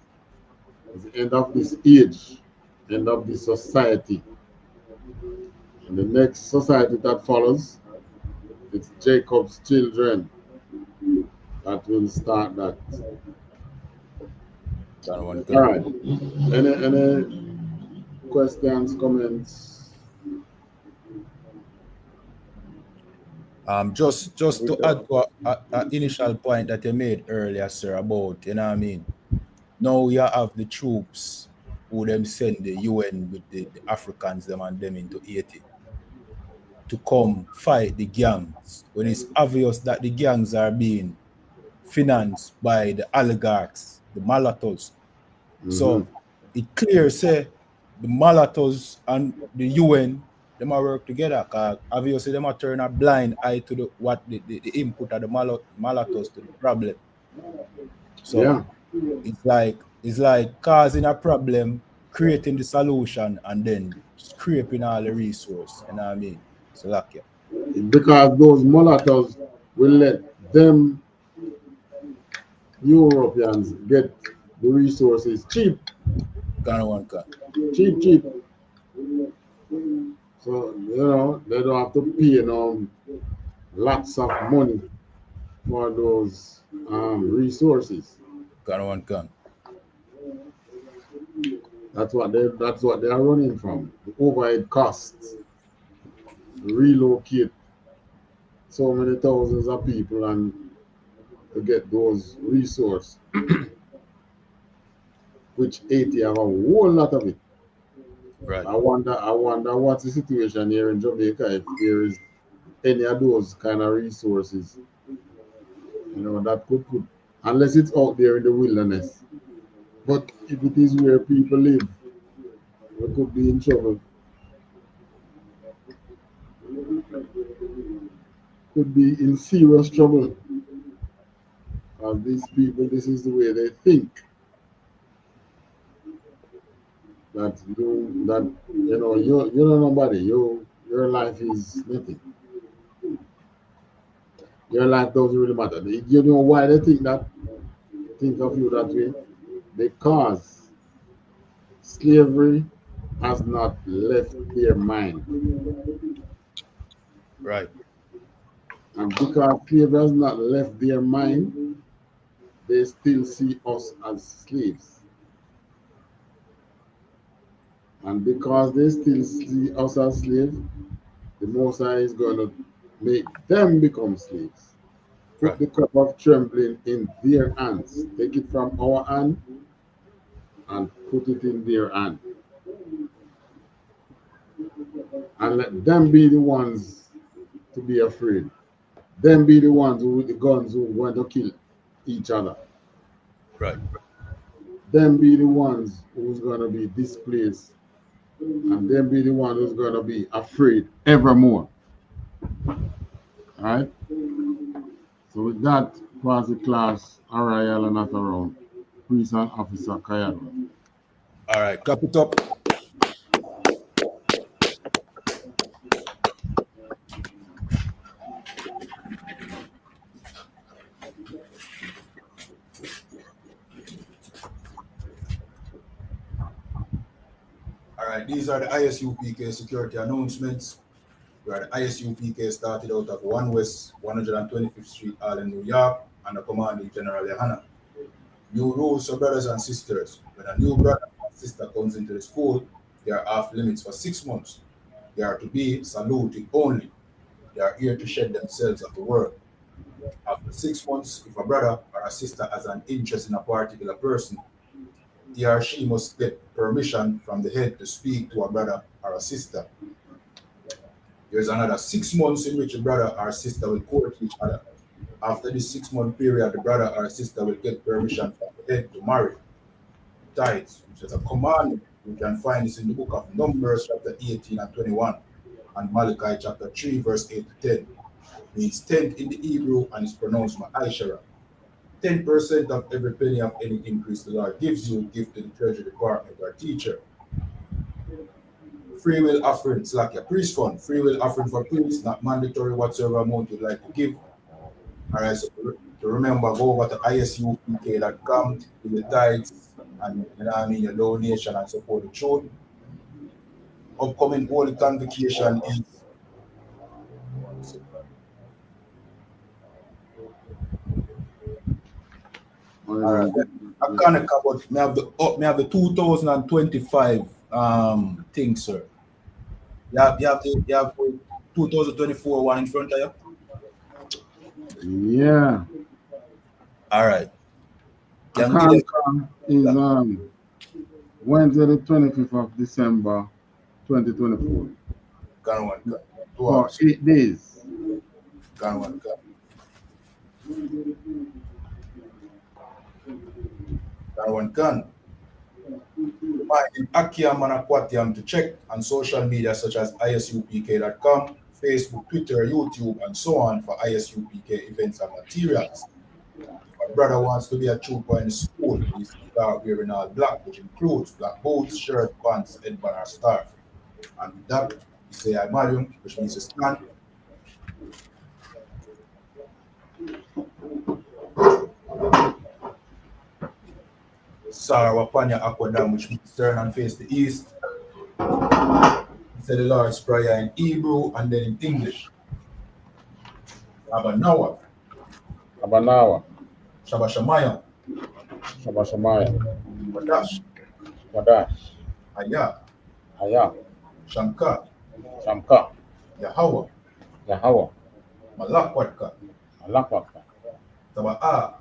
It's the end of this age, end of this society. And the next society that follows, it's Jacob's children that will start that. All right. Any questions, comments? Just to add to an initial point that you made earlier, sir, about, now you have the troops who them send the UN with the Africans them and them into Haiti. to come fight the gangs when it's obvious that the gangs are being financed by the oligarchs, the mulattoes. So it clear say the mulattoes and the UN them are work together, because obviously them are turn a blind eye to the input of the mulattoes to the problem. So it's like causing a problem, creating the solution, and then scraping all the resource. You know what I mean? So like because those mulattoes will let them Europeans get the resources cheap. Cheap. So, they don't have to pay lots of money for those resources. That's what they are running from. The overhead costs. Relocate so many thousands of people and to get those resources, which Haiti have a whole lot of it. Right. I wonder what's the situation here in Jamaica if there is any of those kind of resources, that could unless it's out there in the wilderness. But if it is where people live, we could be in trouble. Could be in serious trouble. These people, this is the way they think. That you're nobody. Your life is nothing. Your life doesn't really matter. You know why they think that? Think of you that way? Because slavery has not left their mind. Right. And because slavery has not left their mind, they still see us as slaves. And because they still see us as slaves, the Most High is going to make them become slaves. Put the cup of trembling in their hands. Take it from our hand and put it in their hand. And let them be the ones to be afraid. Them be the ones who with the guns who want to kill each other. Right. Them be the ones who's going to be displaced. And them be the one who's going to be afraid evermore. All right? So with that, pass the class, Ariel and not around. Priest and Officer Kayado. All right, clap it up. All right, these are the ISUPK security announcements. Where the ISUPK started out of 1 West 125th Street, Harlem, New York, under commanding General YAHANNA. New rules for brothers and sisters. When a new brother or sister comes into the school, they are off limits for 6 months. They are to be saluted only. They are here to shed themselves of the world. After 6 months, if a brother or a sister has an interest in a particular person, he or she must get permission from the head to speak to a brother or a sister. There's another 6 months in which a brother or sister will court each other. After this 6-month period, the brother or sister will get permission from the head to marry. Tithes, which is a commandment. You can find this in the book of Numbers, chapter 18 and 21, and Malachi, chapter 3, verse 8 to 10. Means tenth in the Hebrew and is pronounced Ma'aishara. 10% of every penny of any increase the Lord gives you, give to the treasury department or teacher. Free will offerings, like a priest fund. Free will offering for priests, not mandatory whatsoever amount you'd like to give. All right, so to remember, go over to ISUPK.com, do the tithes, and your donation and support the church. Upcoming Holy Convocation is all right. I can't cover. Me have the 2025 thing, sir. You have 2024 one in front of you. Yeah. All right. The is Wednesday the 25th of December 2024. Gone one gun. For 8 days. Gone one gun. Gone one gun. In Akiam and Aquatium to check on social media such as ISUPK.com, Facebook, Twitter, YouTube, and so on for ISUPK events and materials. If my brother wants to be a trooper in school, please start wearing all black, which includes black boots, shirt, pants, headband, or scarf. And with that, we say I marry him, which means to stand. Sarawapanya Aquadam, which means turn and face the east. He said the Lord's Prayer in Hebrew and then in English. Abanawa. Abanawa. Shabashamaya. Shabashamaya. Wadash. Wadash. Aya. Aya. Shamka. Shamka. Yahweh. Yahweh. Malakwatka. Malakwatka. Taba'a.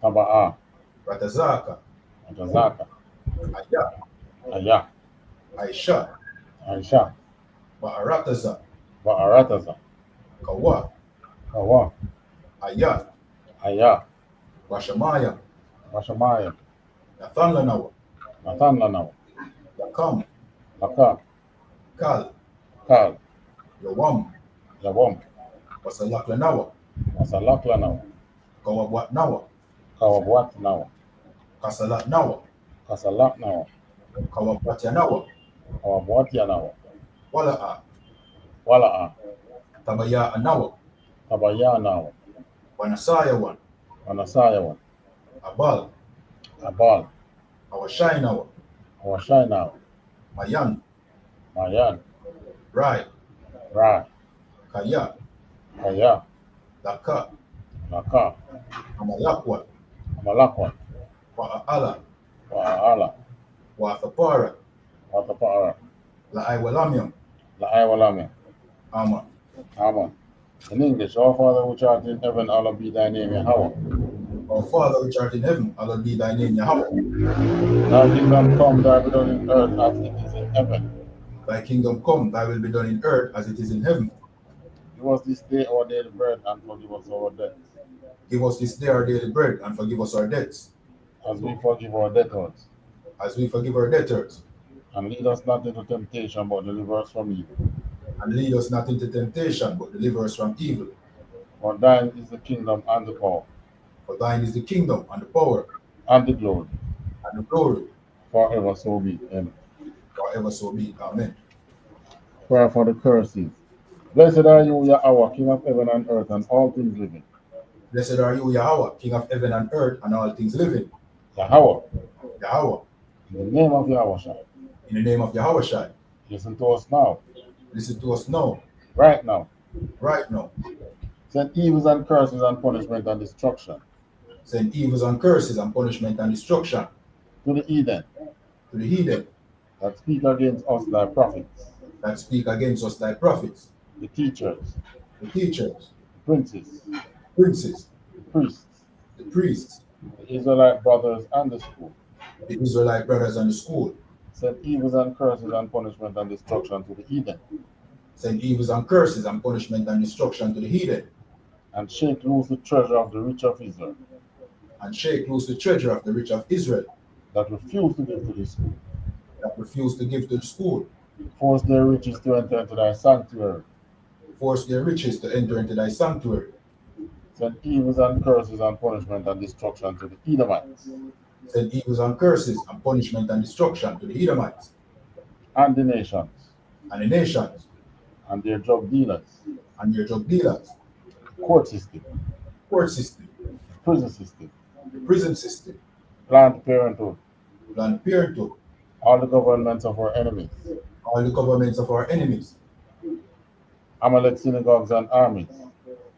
Taba'a. Ratazaka. Ratazaka. Aya. Aya. Aisha. Aisha. Ba'arataza. Ba'arataza. Kawa. Kawa. Aya. Aya. Washamaya. Washamaya. Nathan Lanawa. Nathan Lanawa. Yakam. Yakam. Kal. Kal. Yawam. Yawam. Wasalak Lanawa. Wasalak Lanawa. Kawabwat Nawa. Kawabwat Nawa. Kasalat Nawa. Kasalat Nawa. Kawabwatya Nawa. Kawabwatya Nawa. Wala'a. Wala'a. Tabaya Nawa. Tabaya Nawa. Wanasayawan. Wanasayawan. Abal. Abal. Awashai Nawa. Awashai Nawa. Mayan. Mayan. Rai. Rai. Kaya. Kaya. Laka. Laka. Amalakwa. Amalakwa. Wa'ala. Wa'ala. Wathapara. Wathapara. La'aiwalamium. La'aiwalamium. Amen. Amen. In English, our Father which art in heaven, hallowed be thy name, Yahweh. Our Father which art in heaven, hallowed be thy name, Yahweh. Thy kingdom come, thy will be done in earth as it is in heaven. Thy kingdom come, thy will be done in earth as it is in heaven. Give us this day our daily bread, and forgive us our debts. Give us this day our daily bread, and forgive us our debts. As we forgive our debtors. As we forgive our debtors. And lead us not into temptation, but deliver us from evil. And lead us not into temptation, but deliver us from evil. For thine is the kingdom and the power. For thine is the kingdom and the power. And the glory. And the glory. Forever so be. Amen. Forever so be. Amen. Prayer for the curses. Blessed are you, Yahweh, King of heaven and earth, and all things living. Blessed are you, Yahweh, King of heaven and earth, and all things living. Yahweh. Yahweh. In the name of Yahweh. In the name of Yahweh. Listen to us now. Listen to us now. Right now. Right now. Send evils and curses and punishment and destruction. Send evils and curses and punishment and destruction. To the heathen. To the heathen. That speak against us thy prophets. That speak against us thy prophets. The teachers. The teachers. The princes. Princes. The priests. The priests. The Israelite brothers and the school. The Israelite brothers and the school. Send evils and curses and punishment and destruction to the heathen. Send evils and curses and punishment and destruction to the heathen. And shake loose the treasure of the rich of Israel. And shake loose the treasure of the rich of Israel. That refuse to give to the school. That refuse to give to the school. Force their riches to enter into thy sanctuary. Force their riches to enter into thy sanctuary. Send evils and curses and punishment and destruction to the Edomites. Send evils and curses and punishment and destruction to the Edomites. And the nations. And the nations. And their drug dealers. And their drug dealers. Court system. Court system. Prison system. The prison system. Planned Parenthood. Planned Parenthood. All the governments of our enemies. All the governments of our enemies. Amalek synagogues and armies.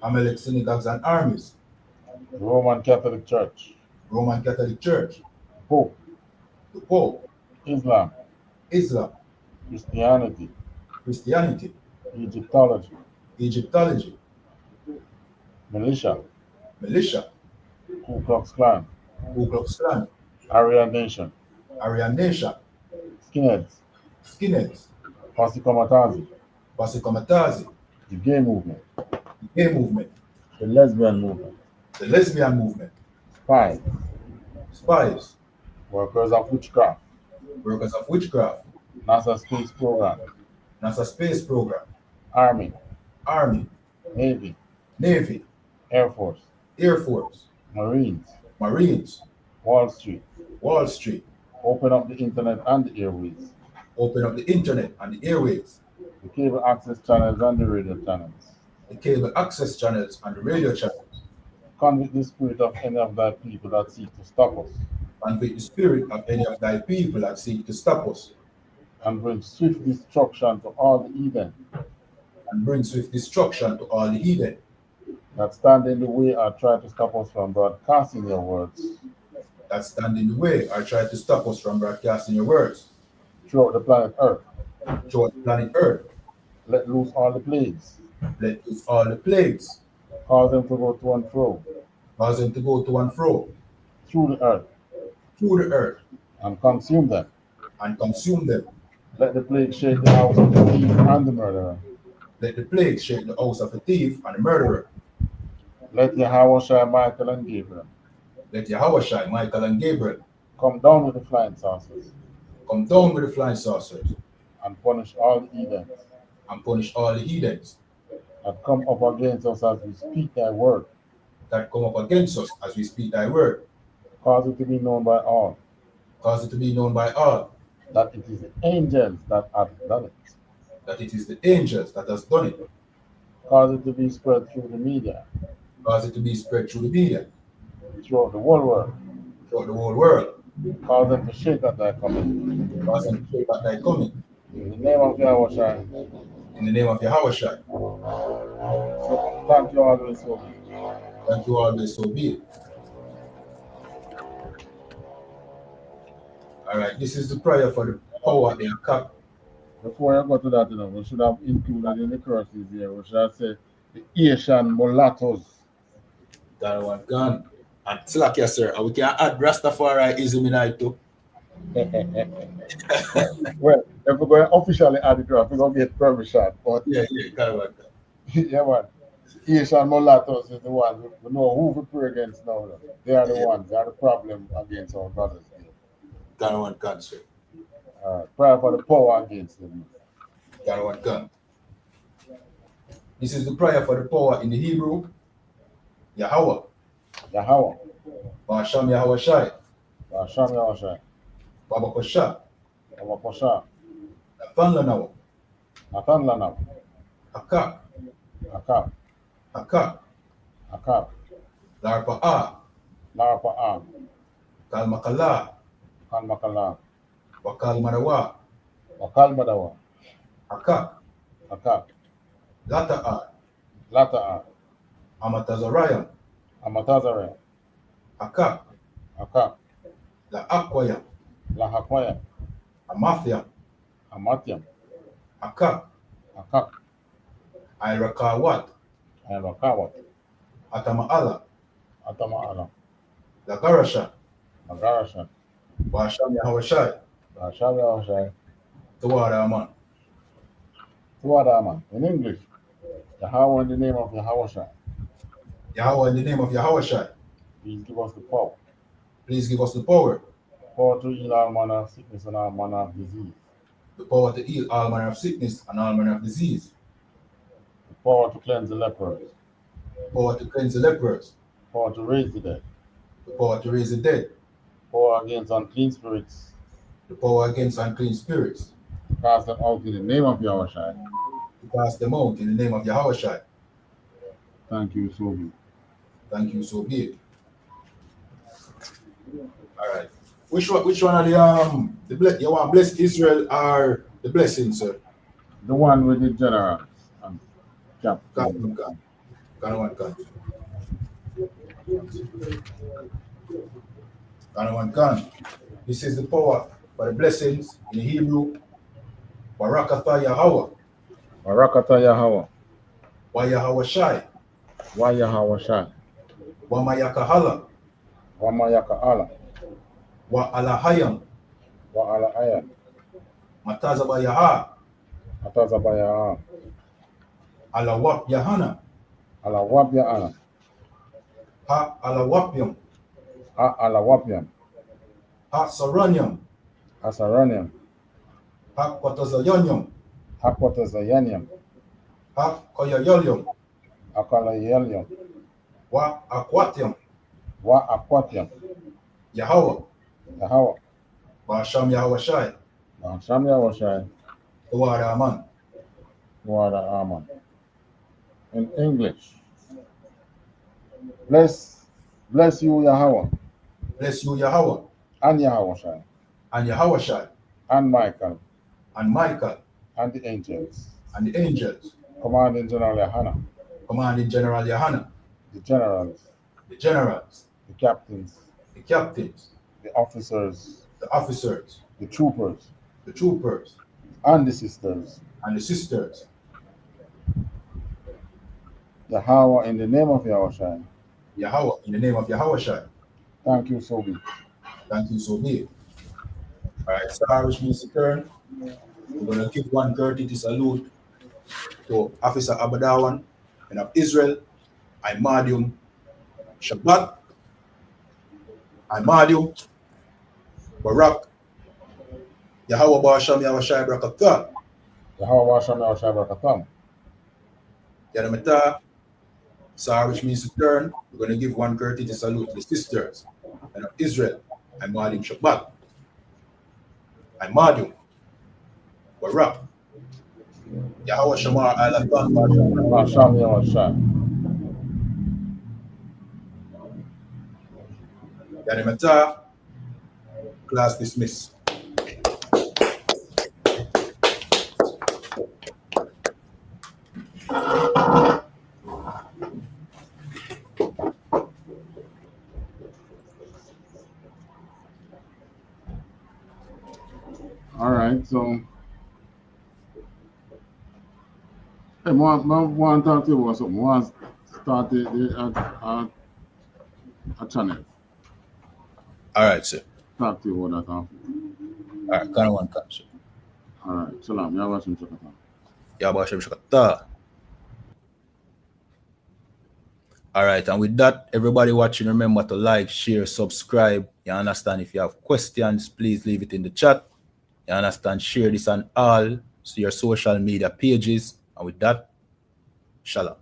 Amalek synagogues and armies. The Roman Catholic Church. Roman Catholic Church. Pope. The Pope. Islam. Islam. Christianity. Christianity. Egyptology. Egyptology. Militia. Militia. Ku Klux Klan. Ku Klux Klan. Aryan Nation. Aryan Nation. Skinheads. Skinheads. Posse Comitatus. Pasikamatazi. The gay movement. The gay movement. The lesbian movement. The lesbian movement. Spies. Spies. Workers of witchcraft. Workers of witchcraft. NASA space program. NASA space program. Army. Army. Navy. Navy. Air Force. Air Force. Marines. Marines. Wall Street. Wall Street. Open up the internet and the airways. Open up the internet and the airways. The cable access channels and the radio channels. The cable access channels and the radio channels. Convict the spirit of any of thy people that seek to stop us. Convict the spirit of any of thy people that seek to stop us. And bring swift destruction to all the heathen. And bring swift destruction to all the heathen. That stand in the way or try to stop us from broadcasting your words. That stand in the way or try to stop us from broadcasting your words. Throughout the planet Earth. Throughout the planet Earth. Let loose all the plagues. Let loose all the plagues. Cause them to go to and fro. Cause them to go to and fro. Through the earth. Through the earth. And consume them. And consume them. Let the plague shake the house of the thief and the murderer. Let the plague shake the house of the thief and the murderer. Let Yahweh, Michael, and Gabriel. Let Yahweh, Michael, and Gabriel come down with the flying saucers. Come down with the flying saucers. And punish all the heathens. And punish all the heathens. That come up against us as we speak thy word. That come up against us as we speak thy word. Cause it to be known by all. Cause it to be known by all. That it is the angels that have done it. That it is the angels that has done it. Cause it to be spread through the media. Cause it to be spread through the media. Throughout the whole world. Throughout the whole world. Cause them to shake at thy coming. Cause them to shake at thy coming. In the name of Yahweh. In the name of Yahweh. So thank you always so be. Thank you always so be it. Alright, this is the prayer for the power in cup. Before I go to that, we should have included in the curses here. We should have said the Asian mulattoes. That one gone. And Slakia, sir, and we can add Rastafariism in it too. Well, if we're going to officially add it, we're going to get permission. But yeah, kind of. Yeah, man. Asian mulattoes is the one we know who we pray against now. They are the ones, they are the problem against our brothers. Kind of one country. Prayer for the power against them. Kind of one gun. This is the prayer for the power in the Hebrew. Yahweh. Yahweh. Basham Yahweh Shai. Basham Yahweh Shai. Baba Kosha. Baba Kosha. Nathan Lanawa. Nathan Lanawa. Akak. Akak. Akak. Akak. Larpa A. Larpa A. Kalmakala. Kalmakala. Wakal Madawa. Wakal Madawa. Akak. Akak. Lata A. Lata A. Amatazarayam. Amatazarayam. Akak. Akak. La Akwayam. La Hakwayam. Amathyam. Amatyam. Akak. Akak. Irakawat. Irakawat. Atamaala. Atamaala. Lagarasha. Lagarasha. Basham Yahweh Shai. Basham Yahweh Shai. Tawada Aman. Tawada Aman. In English, Yahweh in the name of Yahweh Shai. Yahweh in the name of Yahweh Shai. Please give us the power. Please give us the power. Power to heal all manner of sickness and all manner of disease. The power to heal all manner of sickness and all manner of disease. The power to cleanse the lepers. Power to cleanse the lepers. Power to raise the dead. The power to raise the dead. Power against unclean spirits. The power against unclean spirits. Cast them out in the name of Yahweh Shai. To cast them out in the name of Yahweh Shai. Thank you, so be it. Thank you, so be it. All right. Which one are you want bless Israel or the blessing, sir? The one with the generals and captain. This is the power for the blessings in the Hebrew. Barakatha Yahweh. Barakatha Yahweh. Wa Yahweh Shai. Wa Yahweh Shai. Wa Mayakahala. Wa Mayakahala. Wa Alahayam. Wa Alahayam. Matazaba Yaha. Atazabaya. Alawap Yahanna. Alawap Yahanna. Ha Alawapium. Ha Alawapium. Ha Saranium. Ha Saranium. Ha Quatazayanium. Ha Quatazayanium. Ha Koyayolium. Ha Koyayolium. Wa Aquatium. Wa Aquatium. Yahweh. Yahweh. Basham Yahweh. Basham Yahweh. Thawadah Aman. Thawadah Aman. In English. Bless you, Yahweh. Bless you, Yahweh. And Yahweh. And Yahweh. And Michael. And Michael. And the angels. And the angels. Commanding General Yahanna. Commanding General Yahanna. The generals. The generals. The captains. The captains. The officers. The officers. The troopers. The troopers. And the sisters. And the sisters. Yahweh, in the name of Yahweh. Yahweh, in the name of Yahweh. Thank you, so be. Thank you, so be. All right, sir, which means to turn. We're going to give one courtesy salute to Officer Abadawan and of Israel, Imadium Shabbat, Imadium Barak, Yahweh Basham Yahweh Brakatah. Yahweh Basham Yahweh Brakatah. Yadamata, sir, which means to turn. We're going to give one courtesy salute to the sisters and of Israel, Imadium Shabbat, Imadium Barak, Yahweh Shamar Alatan Basham Yahweh. Yadamata, class dismissed. All right, so I want to talk to you about something. I want to start a channel. All right, sir. Talk to you about that. All right, kind of one time, sir. All right, Shalom. Yahweh Shakata. Yahweh Shakata. All right, and with that, everybody watching, remember to like, share, subscribe. You understand? If you have questions, please leave it in the chat. You understand? Share this on all your social media pages. And with that, Shalom.